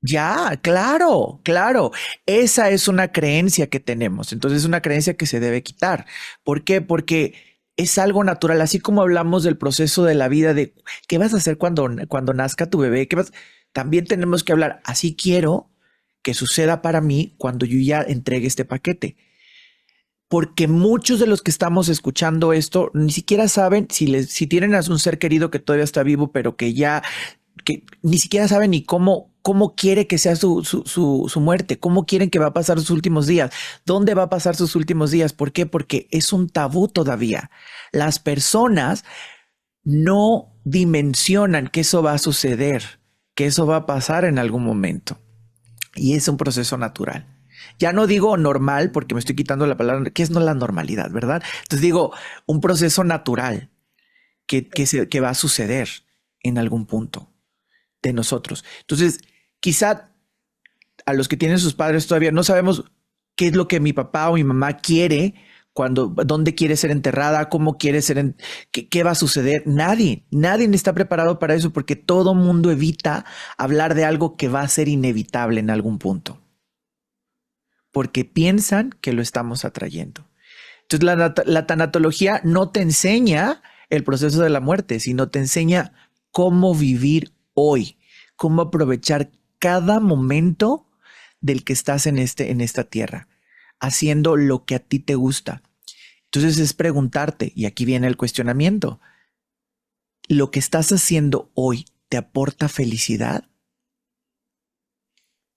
Ya, claro, claro. Esa es una creencia que tenemos. Entonces es una creencia que se debe quitar. ¿Por qué? Porque es algo natural. Así como hablamos del proceso de la vida, de qué vas a hacer cuando nazca tu bebé, también tenemos que hablar. Así quiero que suceda para mí cuando yo ya entregue este paquete. Porque muchos de los que estamos escuchando esto ni siquiera saben si tienen a un ser querido que todavía está vivo, pero que ni siquiera saben ni cómo quiere que sea su muerte, cómo quieren que va a pasar sus últimos días, dónde va a pasar sus últimos días. ¿Por qué? Porque es un tabú todavía. Las personas no dimensionan que eso va a suceder, que eso va a pasar en algún momento. Y es un proceso natural. Ya no digo normal porque me estoy quitando la palabra, que es no la normalidad, ¿verdad? Entonces digo un proceso natural que va a suceder en algún punto de nosotros. Entonces, quizá a los que tienen sus padres todavía no sabemos qué es lo que mi papá o mi mamá quiere, dónde quiere ser enterrada, cómo quiere ser, qué va a suceder. Nadie está preparado para eso porque todo mundo evita hablar de algo que va a ser inevitable en algún punto. Porque piensan que lo estamos atrayendo. Entonces la tanatología no te enseña el proceso de la muerte, sino te enseña cómo vivir hoy, cómo aprovechar cada momento del que estás en esta tierra, haciendo lo que a ti te gusta. Entonces es preguntarte, y aquí viene el cuestionamiento, ¿lo que estás haciendo hoy te aporta felicidad?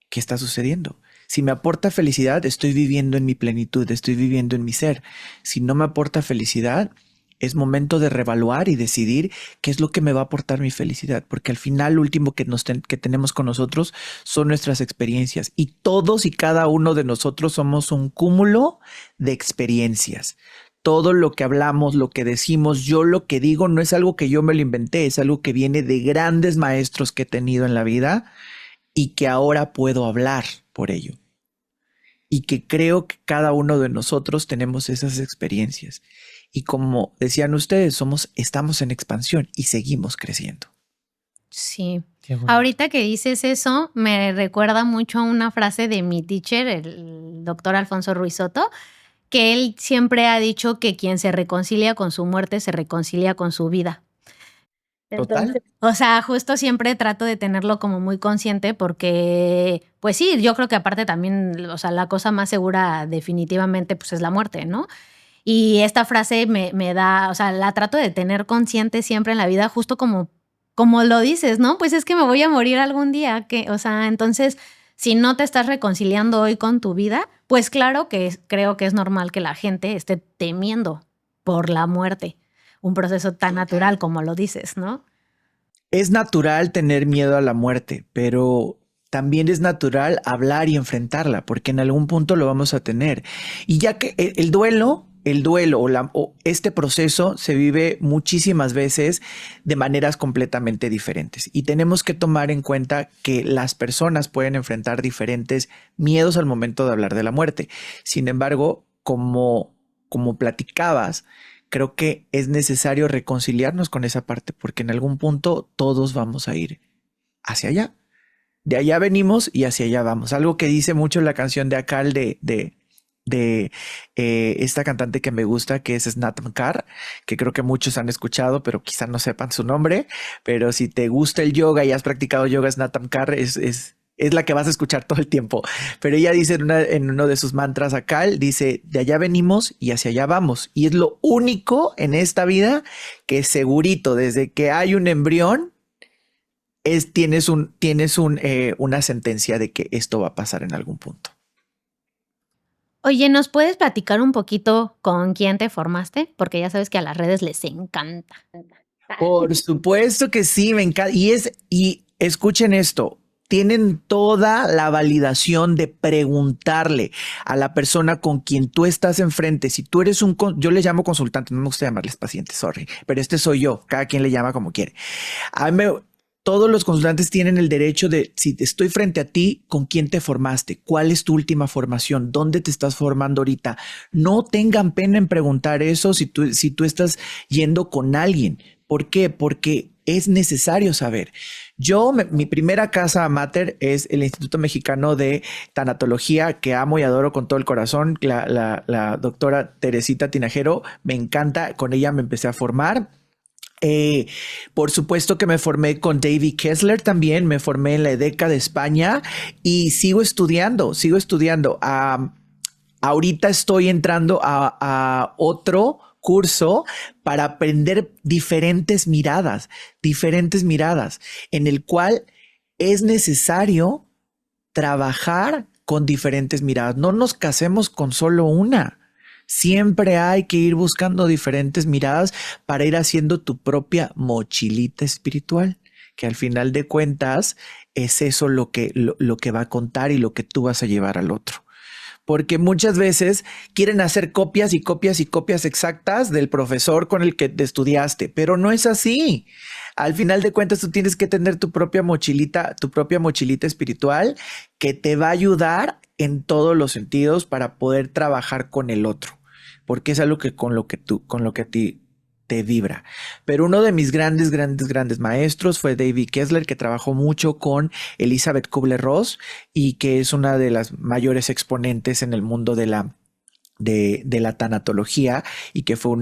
¿Qué está sucediendo? Si me aporta felicidad, estoy viviendo en mi plenitud, estoy viviendo en mi ser. Si no me aporta felicidad, es momento de reevaluar y decidir qué es lo que me va a aportar mi felicidad, porque al final lo último que tenemos con nosotros son nuestras experiencias, y todos y cada uno de nosotros somos un cúmulo de experiencias. Todo lo que hablamos, lo que decimos, yo lo que digo no es algo que yo me lo inventé, es algo que viene de grandes maestros que he tenido en la vida y que ahora puedo hablar por ello. Y que creo que cada uno de nosotros tenemos esas experiencias. Y como decían ustedes, estamos en expansión y seguimos creciendo. Sí. Ahorita que dices eso, me recuerda mucho a una frase de mi teacher, el doctor Alfonso Ruiz Soto, que él siempre ha dicho que quien se reconcilia con su muerte se reconcilia con su vida. Entonces, o sea, justo siempre trato de tenerlo como muy consciente porque, pues sí, yo creo que aparte también, o sea, la cosa más segura definitivamente pues es la muerte, ¿no? Y esta frase me da, o sea, la trato de tener consciente siempre en la vida, justo como lo dices, ¿no? Pues es que me voy a morir algún día, o sea, entonces, si no te estás reconciliando hoy con tu vida, pues claro que creo que es normal que la gente esté temiendo por la muerte. Un proceso tan natural como lo dices, ¿no? Es natural tener miedo a la muerte, pero también es natural hablar y enfrentarla, porque en algún punto lo vamos a tener. Y ya que el duelo o este proceso se vive muchísimas veces de maneras completamente diferentes. Y tenemos que tomar en cuenta que las personas pueden enfrentar diferentes miedos al momento de hablar de la muerte. Sin embargo, como platicabas, creo que es necesario reconciliarnos con esa parte porque en algún punto todos vamos a ir hacia allá. De allá venimos y hacia allá vamos. Algo que dice mucho la canción de Akal de esta cantante que me gusta, que es Snatam Kaur, que creo que muchos han escuchado, pero quizá no sepan su nombre. Pero si te gusta el yoga y has practicado yoga, Snatam Kaur es la que vas a escuchar todo el tiempo. Pero ella dice en uno de sus mantras Akal, dice, de allá venimos y hacia allá vamos. Y es lo único en esta vida que es segurito, desde que hay un embrión, tienes una sentencia de que esto va a pasar en algún punto. Oye, ¿nos puedes platicar un poquito con quién te formaste? Porque ya sabes que a las redes les encanta. Por supuesto que sí, me encanta. Y escuchen esto. tienen toda la validación de preguntarle a la persona con quien tú estás enfrente. Si tú eres yo les llamo consultante, no me gusta llamarles pacientes, sorry, pero este soy yo, cada quien le llama como quiere. Todos los consultantes tienen el derecho de, si estoy frente a ti, ¿con quién te formaste? ¿Cuál es tu última formación? ¿Dónde te estás formando ahorita? No tengan pena en preguntar eso si tú estás yendo con alguien. ¿Por qué? Porque es necesario saber. Mi primera casa mater es el Instituto Mexicano de Tanatología, que amo y adoro con todo el corazón. La doctora Teresita Tinajero, me encanta, con ella me empecé a formar. Por supuesto que me formé con David Kessler también, me formé en la EDECA de España y sigo estudiando. Ahorita estoy entrando a otro curso para aprender diferentes miradas, en el cual es necesario trabajar con diferentes miradas. No nos casemos con solo una. Siempre hay que ir buscando diferentes miradas para ir haciendo tu propia mochilita espiritual, que al final de cuentas es eso lo que va a contar y lo que tú vas a llevar al otro. Porque muchas veces quieren hacer copias y copias y copias exactas del profesor con el que te estudiaste, pero no es así. Al final de cuentas, tú tienes que tener tu propia mochilita espiritual que te va a ayudar en todos los sentidos para poder trabajar con el otro, porque es algo con lo que a ti te vibra. Pero uno de mis grandes maestros fue David Kessler, que trabajó mucho con Elizabeth Kubler-Ross y que es una de las mayores exponentes en el mundo de la tanatología, y que fue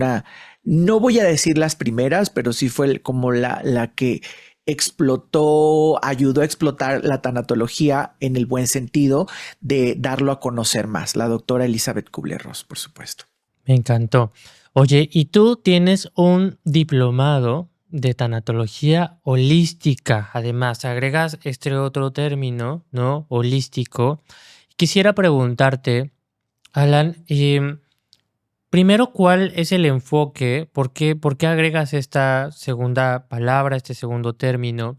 no voy a decir las primeras, pero sí fue como la que ayudó a explotar la tanatología en el buen sentido de darlo a conocer más. La doctora Elizabeth Kubler-Ross, por supuesto. Me encantó. Oye, y tú tienes un diplomado de tanatología holística. Además, agregas este otro término, ¿no? Holístico. Quisiera preguntarte, Alan, primero, ¿cuál es el enfoque? ¿Por qué agregas esta segunda palabra, este segundo término?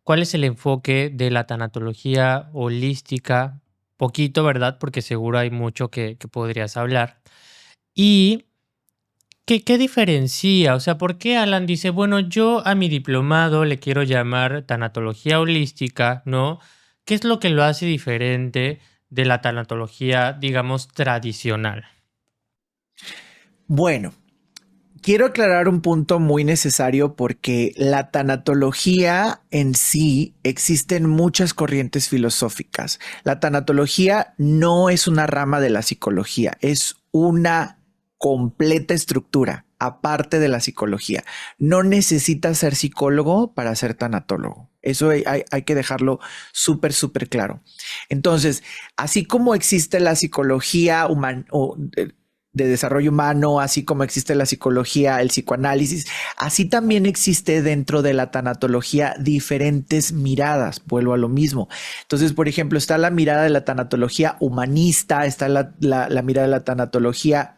¿Cuál es el enfoque de la tanatología holística? Poquito, ¿verdad? Porque seguro hay mucho que podrías hablar. ¿Y qué diferencia? O sea, ¿por qué Alan dice, bueno, yo a mi diplomado le quiero llamar tanatología holística, ¿no? ¿Qué es lo que lo hace diferente de la tanatología, digamos, tradicional? Bueno, quiero aclarar un punto muy necesario, porque la tanatología en sí, existen muchas corrientes filosóficas. La tanatología no es una rama de la psicología, es una completa estructura, aparte de la psicología. No necesitas ser psicólogo para ser tanatólogo. Eso hay que dejarlo súper claro. Entonces, así como existe la psicología de desarrollo humano, así como existe la psicología, el psicoanálisis, así también existe dentro de la tanatología diferentes miradas. Vuelvo a lo mismo. Entonces, por ejemplo, está la mirada de la tanatología humanista, está la mirada de la tanatología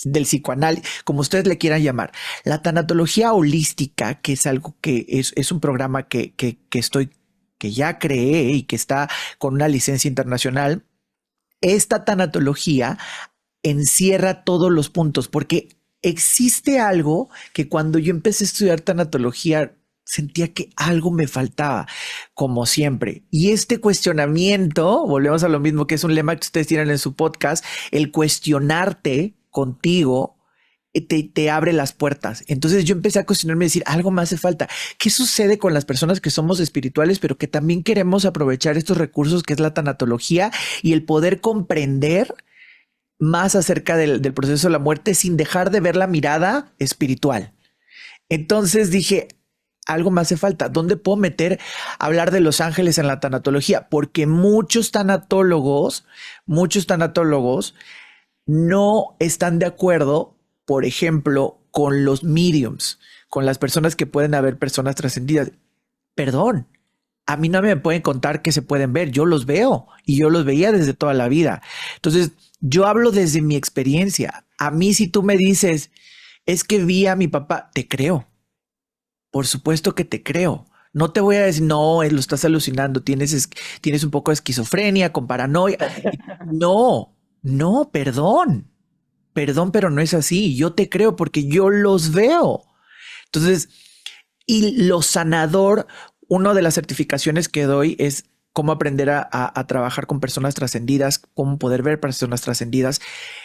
del psicoanálisis, como ustedes le quieran llamar. La tanatología holística, que es algo que es un programa que ya creé y que está con una licencia internacional. Esta tanatología encierra todos los puntos, porque existe algo que cuando yo empecé a estudiar tanatología sentía que algo me faltaba, como siempre. Y este cuestionamiento, volvemos a lo mismo, que es un lema que ustedes tienen en su podcast, el cuestionarte contigo te abre las puertas. Entonces yo empecé a cuestionarme y decir, algo me hace falta. ¿Qué sucede con las personas que somos espirituales, pero que también queremos aprovechar estos recursos que es la tanatología y el poder comprender más acerca del proceso de la muerte sin dejar de ver la mirada espiritual? Entonces dije, algo me hace falta. ¿Dónde puedo hablar de los ángeles en la tanatología? Porque muchos tanatólogos no están de acuerdo, por ejemplo, con los mediums, con las personas que pueden haber personas trascendidas. Perdón, a mí no me pueden contar que se pueden ver. Yo los veo y yo los veía desde toda la vida. Entonces, yo hablo desde mi experiencia. A mí, si tú me dices, es que vi a mi papá, te creo. Por supuesto que te creo. No te voy a decir, no, lo estás alucinando, tienes un poco de esquizofrenia con paranoia. No, no, perdón, pero no es así. Yo te creo porque yo los veo. Entonces, y lo sanador, una de las certificaciones que doy es cómo aprender a trabajar con personas trascendidas, cómo poder ver personas trascendidas.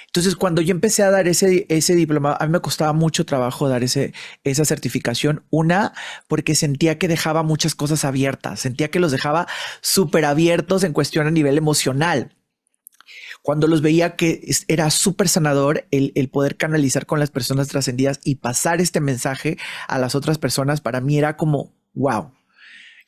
Entonces, cuando yo empecé a dar ese diploma, a mí me costaba mucho trabajo dar esa certificación. Una, porque sentía que dejaba muchas cosas abiertas, sentía que los dejaba súper abiertos en cuestión a nivel emocional. Cuando los veía que era súper sanador el poder canalizar con las personas trascendidas y pasar este mensaje a las otras personas, para mí era como, wow.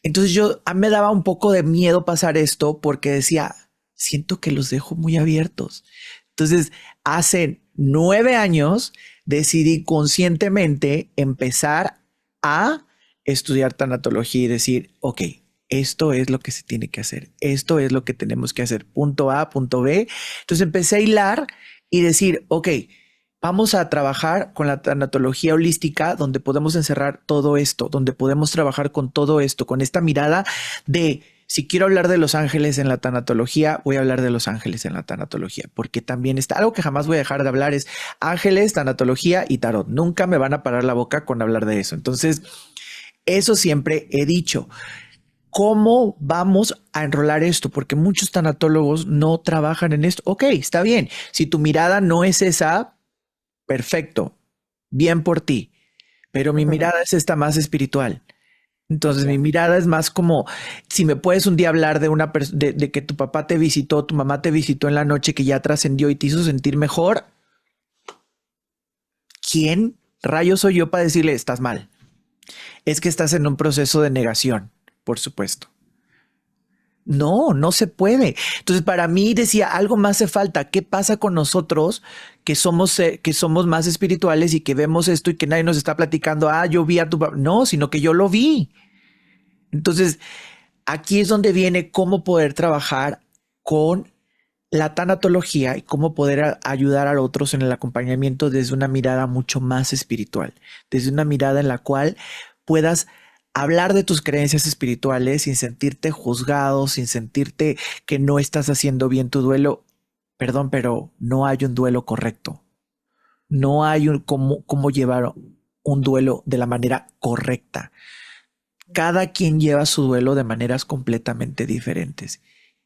Entonces a mí me daba un poco de miedo pasar esto porque decía, siento que los dejo muy abiertos. Entonces, hace 9 años decidí conscientemente empezar a estudiar tanatología y decir, ok, esto es lo que se tiene que hacer. Esto es lo que tenemos que hacer. Punto A, punto B. Entonces empecé a hilar y decir, ok, vamos a trabajar con la tanatología holística, donde podemos encerrar todo esto, donde podemos trabajar con todo esto, con esta mirada de, si quiero hablar de los ángeles en la tanatología, voy a hablar de los ángeles en la tanatología, porque también está algo que jamás voy a dejar de hablar, es ángeles, tanatología y tarot. Nunca me van a parar la boca con hablar de eso. Entonces, eso siempre he dicho. ¿Cómo vamos a enrolar esto? Porque muchos tanatólogos no trabajan en esto. Ok, está bien. Si tu mirada no es esa, perfecto, bien por ti. Pero mi mirada es esta más espiritual. Entonces mi mirada es más como, si me puedes un día hablar de que tu papá te visitó, tu mamá te visitó en la noche, que ya trascendió y te hizo sentir mejor. ¿Quién rayos soy yo para decirle estás mal? Es que estás en un proceso de negación. Por supuesto. No se puede. Entonces, para mí decía, algo más hace falta. ¿Qué pasa con nosotros que somos más espirituales y que vemos esto y que nadie nos está platicando? Yo vi a tu papá. No, sino que yo lo vi. Entonces, aquí es donde viene cómo poder trabajar con la tanatología y cómo poder ayudar a otros en el acompañamiento desde una mirada mucho más espiritual, desde una mirada en la cual puedas hablar de tus creencias espirituales sin sentirte juzgado, sin sentirte que no estás haciendo bien tu duelo. Perdón, pero no hay un duelo correcto. No hay cómo llevar un duelo de la manera correcta. Cada quien lleva su duelo de maneras completamente diferentes.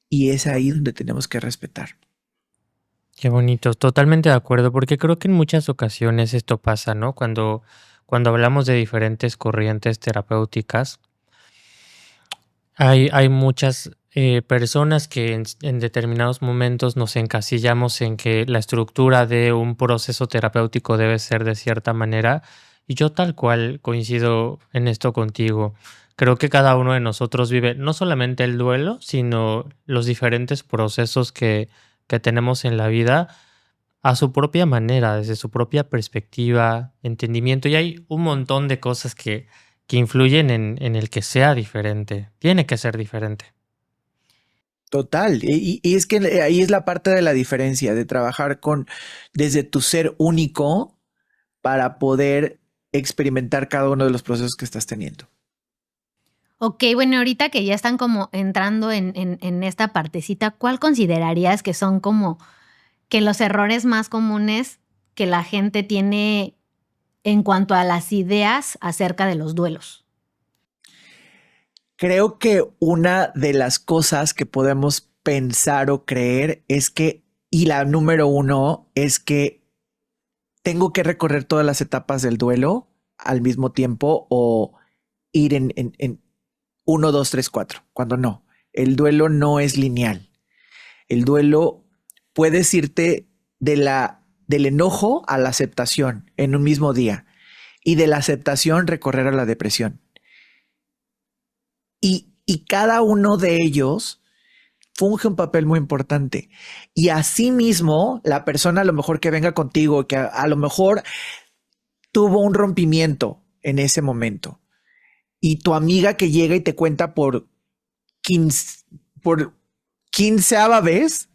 Y es ahí donde tenemos que respetar. Qué bonito, totalmente de acuerdo, porque creo que en muchas ocasiones esto pasa, ¿no? Cuando hablamos de diferentes corrientes terapéuticas, hay muchas personas que en determinados momentos nos encasillamos en que la estructura de un proceso terapéutico debe ser de cierta manera, y yo tal cual coincido en esto contigo. Creo que cada uno de nosotros vive no solamente el duelo, sino los diferentes procesos que tenemos en la vida a su propia manera, desde su propia perspectiva, entendimiento, y hay un montón de cosas que influyen en el que sea diferente. Tiene que ser diferente. Total. Y es que ahí es la parte de la diferencia, de trabajar desde tu ser único para poder experimentar cada uno de los procesos que estás teniendo. Ok, bueno, ahorita que ya están como entrando en esta partecita, ¿cuál considerarías que son como que los errores más comunes que la gente tiene en cuanto a las ideas acerca de los duelos? Creo que una de las cosas que podemos pensar o creer es que, y la número uno, es que tengo que recorrer todas las etapas del duelo al mismo tiempo o ir en 1, 2, 3, 4, cuando no. El duelo no es lineal. El duelo puedes irte del enojo a la aceptación en un mismo día y de la aceptación recorrer a la depresión. Y cada uno de ellos funge un papel muy importante. Y asimismo, la persona a lo mejor que venga contigo, que a lo mejor tuvo un rompimiento en ese momento, y tu amiga que llega y te cuenta por 15ª vez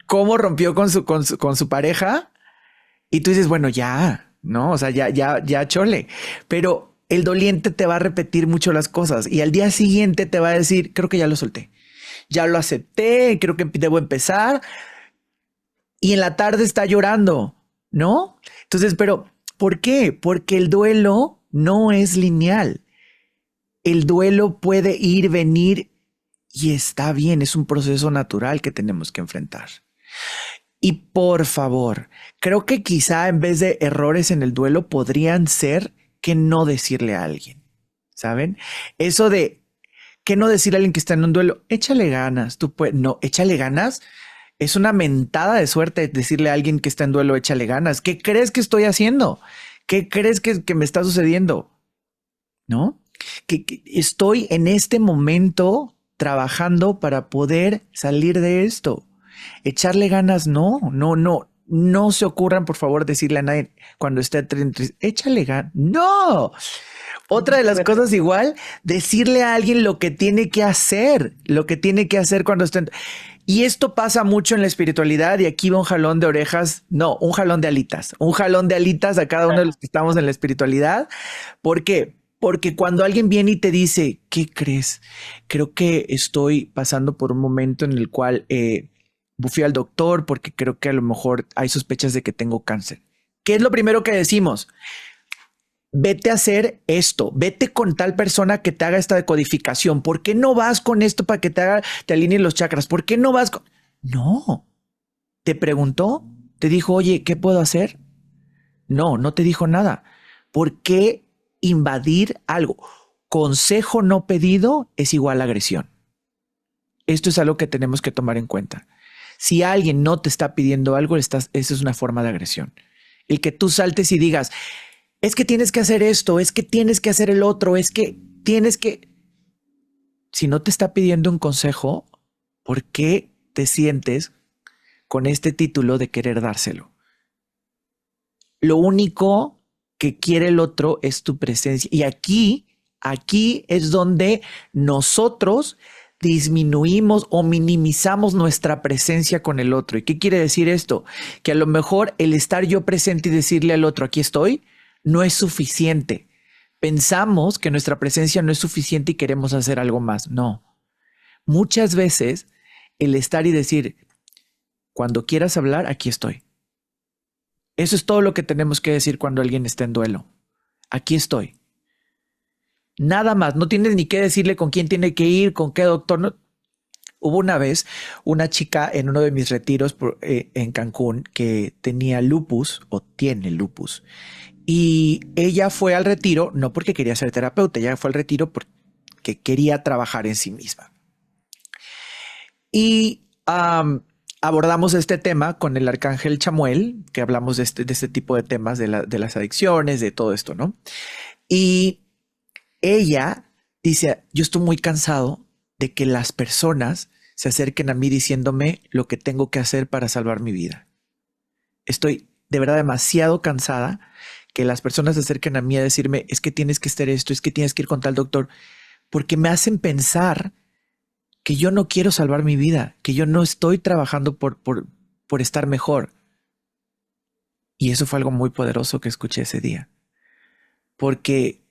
cómo rompió con su pareja, y tú dices, bueno, ya, ¿no? O sea, ya chole. Pero el doliente te va a repetir mucho las cosas y al día siguiente te va a decir, creo que ya lo solté, ya lo acepté, creo que debo empezar. Y en la tarde está llorando, ¿no? Entonces, pero ¿por qué? Porque el duelo no es lineal. El duelo puede ir, venir y está bien, es un proceso natural que tenemos que enfrentar. Y por favor, creo que quizá en vez de errores en el duelo podrían ser que no decirle a alguien, ¿saben? Eso de que no decirle a alguien que está en un duelo, échale ganas, tú puedes, no, échale ganas. Es una mentada de suerte decirle a alguien que está en duelo, échale ganas. ¿Qué crees que estoy haciendo? ¿Qué crees que me está sucediendo? ¿No? Que estoy en este momento trabajando para poder salir de esto. Echarle ganas, no se ocurran, por favor, decirle a nadie cuando esté triste, échale ganas. No. Otra de las cosas igual, decirle a alguien lo que tiene que hacer cuando esté. Y esto pasa mucho en la espiritualidad y aquí va un jalón de orejas, no, un jalón de alitas a cada uno de los que estamos en la espiritualidad. ¿Por qué? Porque cuando alguien viene y te dice, ¿qué crees? Creo que estoy pasando por un momento en el cual fui al doctor porque creo que a lo mejor hay sospechas de que tengo cáncer. ¿Qué es lo primero que decimos? Vete a hacer esto, vete con tal persona que te haga esta decodificación. ¿Por qué no vas con esto para que te alineen los chakras? ¿Por qué no vas con...? No. ¿Te preguntó? ¿Te dijo, oye, qué puedo hacer? No te dijo nada. ¿Por qué invadir algo? Consejo no pedido es igual a agresión. Esto es algo que tenemos que tomar en cuenta. Si alguien no te está pidiendo algo, eso es una forma de agresión. El que tú saltes y digas, es que tienes que hacer esto, es que tienes que hacer el otro, es que tienes que... Si no te está pidiendo un consejo, ¿por qué te sientes con este título de querer dárselo? Lo único que quiere el otro es tu presencia. Y aquí es donde nosotros disminuimos o minimizamos nuestra presencia con el otro. ¿Y qué quiere decir esto? Que a lo mejor el estar yo presente y decirle al otro, aquí estoy, no es suficiente. Pensamos que nuestra presencia no es suficiente y queremos hacer algo más. No. Muchas veces el estar y decir, cuando quieras hablar, aquí estoy. Eso es todo lo que tenemos que decir cuando alguien está en duelo. Aquí estoy. Nada más. No tienes ni que decirle con quién tiene que ir, con qué doctor. No. Hubo una vez una chica en uno de mis retiros en Cancún que tenía lupus o tiene lupus. Y ella fue al retiro, no porque quería ser terapeuta, ella fue al retiro porque quería trabajar en sí misma. Y abordamos este tema con el arcángel Chamuel, que hablamos de este tipo de temas de las adicciones, de todo esto, ¿no? Y ella dice, yo estoy muy cansado de que las personas se acerquen a mí diciéndome lo que tengo que hacer para salvar mi vida. Estoy de verdad demasiado cansada que las personas se acerquen a mí a decirme, es que tienes que hacer esto, es que tienes que ir con tal doctor, porque me hacen pensar que yo no quiero salvar mi vida, que yo no estoy trabajando por estar mejor. Y eso fue algo muy poderoso que escuché ese día. Porque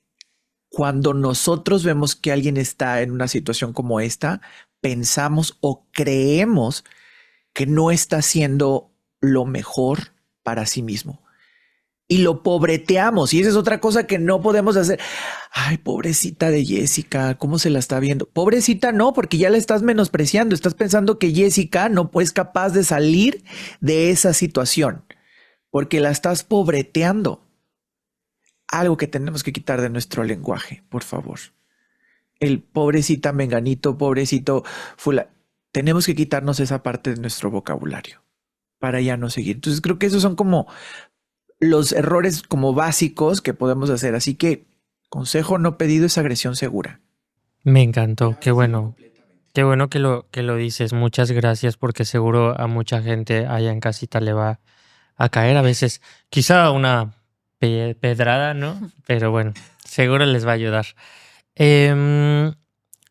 cuando nosotros vemos que alguien está en una situación como esta, pensamos o creemos que no está haciendo lo mejor para sí mismo. Y lo pobreteamos. Y esa es otra cosa que no podemos hacer. Ay, pobrecita de Jessica, ¿cómo se la está viendo? Pobrecita no, porque ya la estás menospreciando. Estás pensando que Jessica no es capaz de salir de esa situación, porque la estás pobreteando. Algo que tenemos que quitar de nuestro lenguaje, por favor. El pobrecita menganito, pobrecito fula. Tenemos que quitarnos esa parte de nuestro vocabulario para ya no seguir. Entonces creo que esos son como los errores como básicos que podemos hacer. Así que consejo no pedido es agresión segura. Me encantó, qué bueno. Qué bueno que lo dices. Muchas gracias porque seguro a mucha gente allá en casita le va a caer a veces. Quizá una pedrada, ¿no? Pero bueno, seguro les va a ayudar.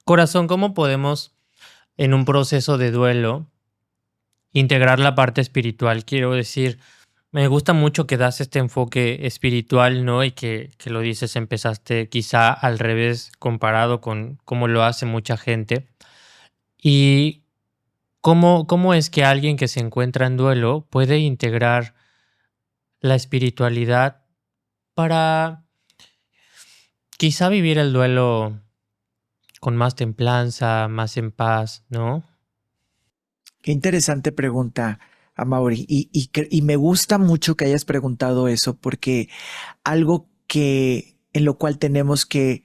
Corazón, ¿cómo podemos en un proceso de duelo integrar la parte espiritual? Quiero decir, Me gusta mucho que das este enfoque espiritual, ¿no? Y que lo dices, empezaste quizá al revés comparado con cómo lo hace mucha gente. ¿Y cómo es que alguien que se encuentra en duelo puede integrar la espiritualidad para quizá vivir el duelo con más templanza, más en paz, ¿no? Qué interesante pregunta, Amaury. Y me gusta mucho que hayas preguntado eso porque algo que en lo cual tenemos que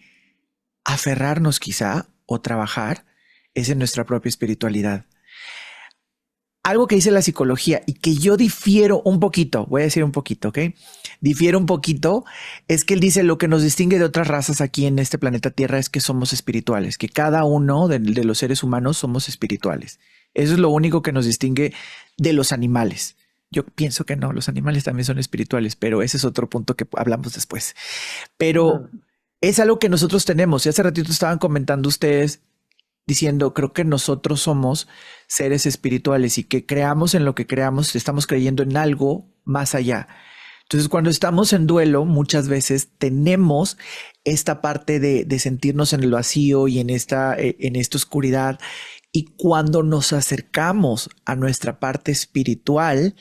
aferrarnos quizá o trabajar es en nuestra propia espiritualidad. Algo que dice la psicología y que yo difiero un poquito, voy a decir un poquito, ¿ok? Difiero un poquito, es que él dice lo que nos distingue de otras razas aquí en este planeta Tierra es que somos espirituales, que cada uno de los seres humanos somos espirituales. Eso es lo único que nos distingue de los animales. Yo pienso que no, los animales también son espirituales, pero ese es otro punto que hablamos después. Pero es algo que nosotros tenemos. Y hace ratito estaban comentando ustedes diciendo, creo que nosotros somos seres espirituales y que creamos en lo que creamos, estamos creyendo en algo más allá. Entonces, cuando estamos en duelo, muchas veces tenemos esta parte de sentirnos en el vacío y en esta oscuridad. Y cuando nos acercamos a nuestra parte espiritual,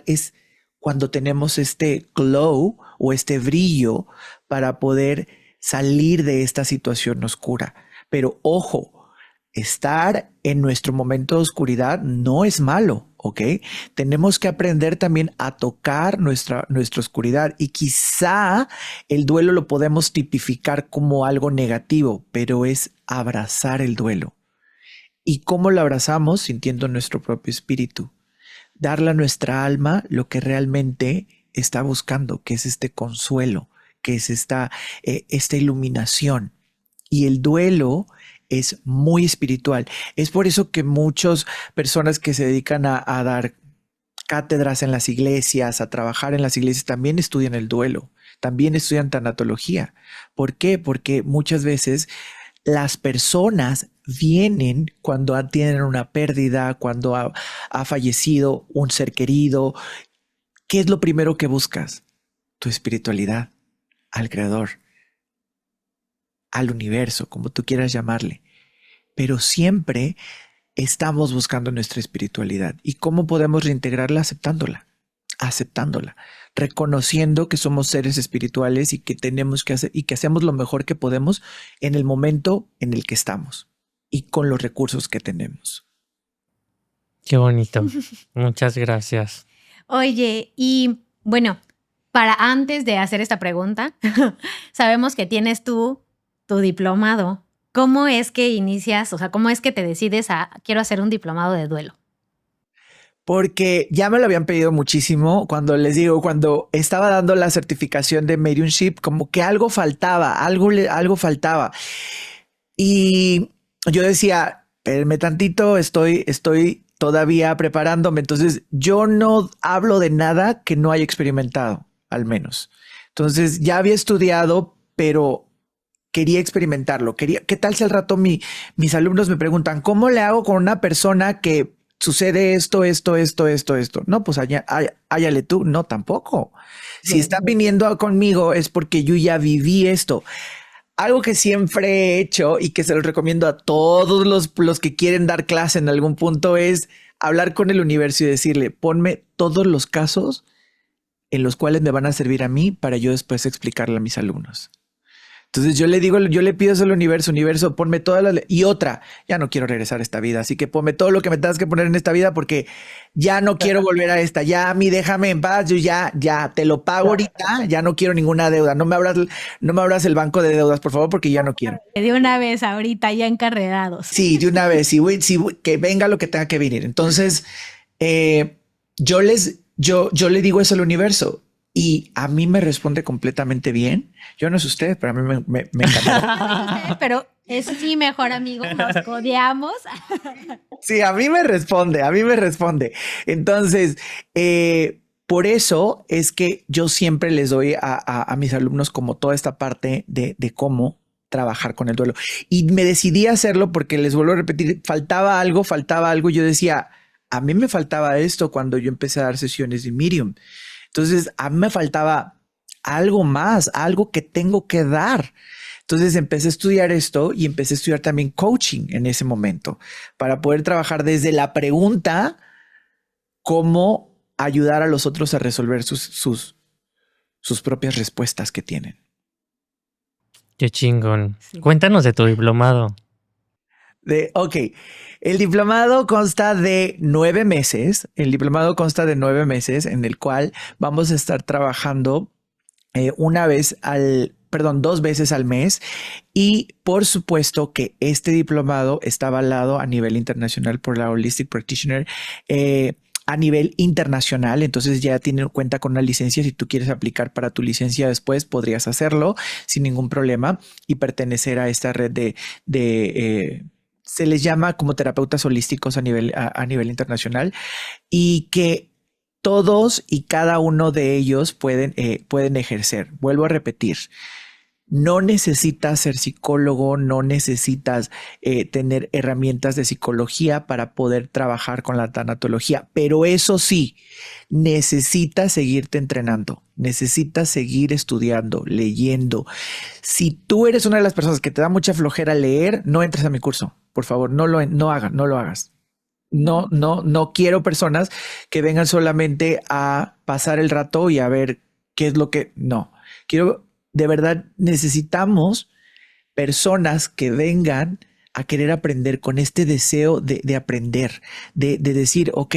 es cuando tenemos este glow o este brillo para poder salir de esta situación oscura. Pero ojo, estar en nuestro momento de oscuridad no es malo, ¿ok? Tenemos que aprender también a tocar nuestra oscuridad y quizá el duelo lo podemos tipificar como algo negativo, pero es abrazar el duelo. ¿Y cómo lo abrazamos? Sintiendo nuestro propio espíritu. Darle a nuestra alma lo que realmente está buscando, que es este consuelo, que es esta iluminación. Y el duelo es muy espiritual. Es por eso que muchas personas que se dedican a dar cátedras en las iglesias, a trabajar en las iglesias, también estudian el duelo, también estudian tanatología. ¿Por qué? Porque muchas veces las personas vienen cuando tienen una pérdida, cuando ha fallecido un ser querido. ¿Qué es lo primero que buscas? Tu espiritualidad, al Creador, al universo, como tú quieras llamarle. Pero siempre estamos buscando nuestra espiritualidad. ¿Y cómo podemos reintegrarla? Aceptándola, reconociendo que somos seres espirituales y que tenemos que hacer y que hacemos lo mejor que podemos en el momento en el que estamos y con los recursos que tenemos. Qué bonito. Muchas gracias. Oye, y bueno, para antes de hacer esta pregunta, sabemos que tienes tu diplomado. ¿Cómo es que inicias? O sea, ¿cómo es que te decides quiero hacer un diplomado de duelo? Porque ya me lo habían pedido muchísimo cuando estaba dando la certificación de mediumship, como que algo faltaba. Y yo decía, espérenme tantito, estoy todavía preparándome. Entonces yo no hablo de nada que no haya experimentado, al menos. Entonces ya había estudiado, pero quería experimentarlo. ¿Qué tal si al rato mis alumnos me preguntan, ¿cómo le hago con una persona que sucede esto? No, pues hállale tú. No, tampoco. Si están viniendo conmigo es porque yo ya viví esto. Algo que siempre he hecho y que se lo recomiendo a todos los que quieren dar clase en algún punto es hablar con el universo y decirle, ponme todos los casos en los cuales me van a servir a mí para yo después explicarle a mis alumnos. Entonces yo le pido eso al universo, ponme todas las... Y otra, ya no quiero regresar a esta vida, así que ponme todo lo que me tengas que poner en esta vida porque ya no quiero volver a esta. Ya a mí déjame en paz, yo ya te lo pago ahorita, ya no quiero ninguna deuda. No me abras el banco de deudas, por favor, porque ya no quiero. De una vez ahorita ya encarrerados. Sí, de una vez, que venga lo que tenga que venir. Entonces, yo le digo eso al universo. Y a mí me responde completamente bien. Yo no sé usted, pero a mí me encanta. Pero es mi mejor amigo, nos codeamos. Sí, a mí me responde. Entonces, por eso es que yo siempre les doy a mis alumnos como toda esta parte de cómo trabajar con el duelo. Y me decidí a hacerlo porque les vuelvo a repetir, faltaba algo. Yo decía, a mí me faltaba esto cuando yo empecé a dar sesiones de Medium. Entonces, a mí me faltaba algo más, algo que tengo que dar. Entonces empecé a estudiar esto y empecé a estudiar también coaching en ese momento para poder trabajar desde la pregunta cómo ayudar a los otros a resolver sus propias respuestas que tienen. Qué chingón. Sí. Cuéntanos de tu diplomado. Ok, el diplomado consta de 9 meses. El diplomado consta de 9 meses en el cual vamos a estar trabajando 2 veces al mes. Y por supuesto que este diplomado está avalado a nivel internacional por la Holistic Practitioner. A nivel internacional, entonces ya cuenta con una licencia. Si tú quieres aplicar para tu licencia después, podrías hacerlo sin ningún problema y pertenecer a esta red se les llama como terapeutas holísticos a nivel internacional, y que todos y cada uno de ellos pueden ejercer. Vuelvo a repetir. No necesitas ser psicólogo, no necesitas tener herramientas de psicología para poder trabajar con la tanatología, pero eso sí, necesitas seguirte entrenando, necesitas seguir estudiando, leyendo. Si tú eres una de las personas que te da mucha flojera leer, no entres a mi curso, por favor, no lo hagas. No quiero personas que vengan solamente a pasar el rato y a ver qué es lo que... No, de verdad, necesitamos personas que vengan a querer aprender con este deseo de aprender, de decir, ok,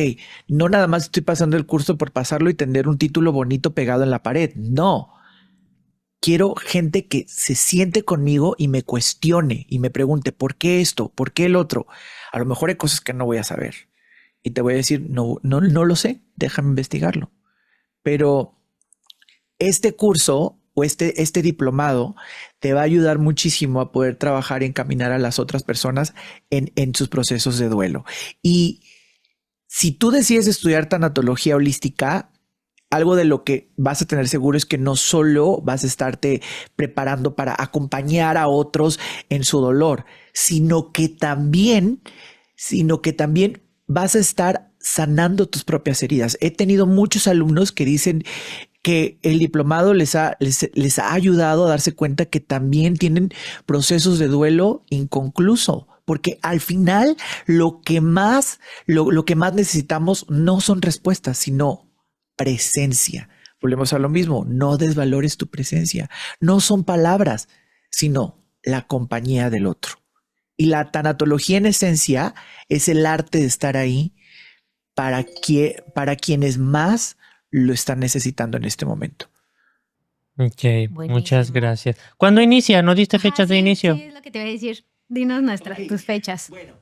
no nada más estoy pasando el curso por pasarlo y tener un título bonito pegado en la pared. No, quiero gente que se siente conmigo y me cuestione y me pregunte, ¿por qué esto? ¿Por qué el otro? A lo mejor hay cosas que no voy a saber y te voy a decir, no lo sé, déjame investigarlo. Pero este curso o este diplomado te va a ayudar muchísimo a poder trabajar y encaminar a las otras personas en sus procesos de duelo. Y si tú decides estudiar tanatología holística, algo de lo que vas a tener seguro es que no solo vas a estarte preparando para acompañar a otros en su dolor, sino que también vas a estar sanando tus propias heridas. He tenido muchos alumnos que dicen que el diplomado les ha ayudado a darse cuenta que también tienen procesos de duelo inconcluso, porque al final lo que más necesitamos no son respuestas, sino presencia. Volvemos a lo mismo, no desvalores tu presencia. No son palabras, sino la compañía del otro. Y la tanatología en esencia es el arte de estar ahí para quienes más lo están necesitando en este momento. Ok, buenísimo. Muchas gracias. ¿Cuándo inicia? ¿No diste fechas de inicio? Sí, es lo que te iba a decir. Dinos tus fechas. Bueno,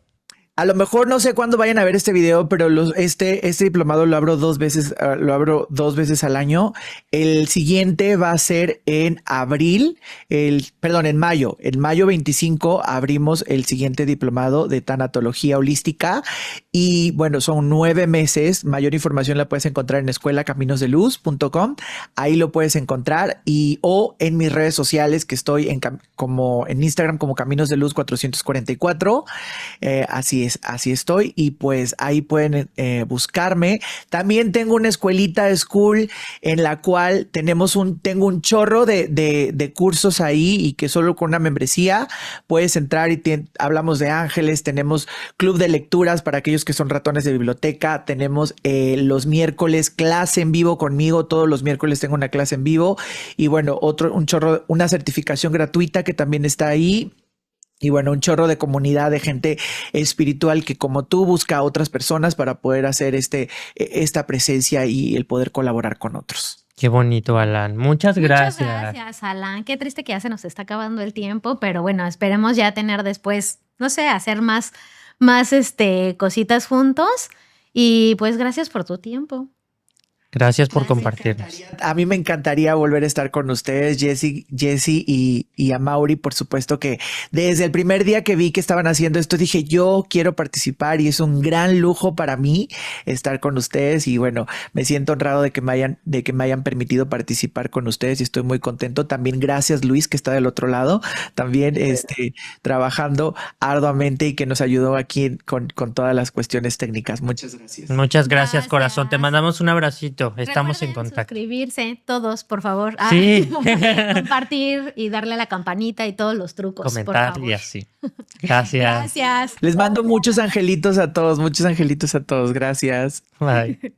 a lo mejor no sé cuándo vayan a ver este video, pero este diplomado lo abro 2 veces al año. El siguiente va a ser en mayo. En mayo 25 abrimos el siguiente diplomado de tanatología holística. Y bueno, son 9 meses. Mayor información la puedes encontrar en escuelacaminosdeluz.com. Ahí lo puedes encontrar o en mis redes sociales, que estoy en Instagram como Caminos de Luz 444. Así estoy, y pues ahí pueden buscarme. También tengo una escuelita school en la cual tengo un chorro de cursos ahí, y que solo con una membresía puedes entrar y hablamos de ángeles. Tenemos club de lecturas para aquellos que son ratones de biblioteca. Tenemos los miércoles clase en vivo conmigo. Todos los miércoles tengo una clase en vivo, y bueno, una certificación gratuita que también está ahí. Y bueno, un chorro de comunidad de gente espiritual que, como tú, busca a otras personas para poder hacer esta presencia y el poder colaborar con otros. Qué bonito, Alan. Muchas gracias. Muchas gracias, Alan. Qué triste que ya se nos está acabando el tiempo, pero bueno, esperemos ya tener después, no sé, hacer más cositas juntos. Y pues gracias por tu tiempo. Gracias por Gracias. compartirnos. A mí me encantaría volver a estar con ustedes, Jessy y a Mauri, por supuesto que desde el primer día que vi que estaban haciendo esto dije yo quiero participar y es un gran lujo para mí estar con ustedes y bueno, me siento honrado de que me hayan permitido participar con ustedes y estoy muy contento. También gracias Luis que está del otro lado, también trabajando arduamente y que nos ayudó aquí con todas las cuestiones técnicas. Muchas gracias. Muchas gracias, corazón. Te Gracias. mandamos un abracito. Estamos en Recuerden contacto. suscribirse todos, por favor. Sí. Compartir y darle a la campanita y todos los trucos, por Comentar favor. y así. Gracias. Gracias. Les mando muchos angelitos a todos. Gracias. Bye.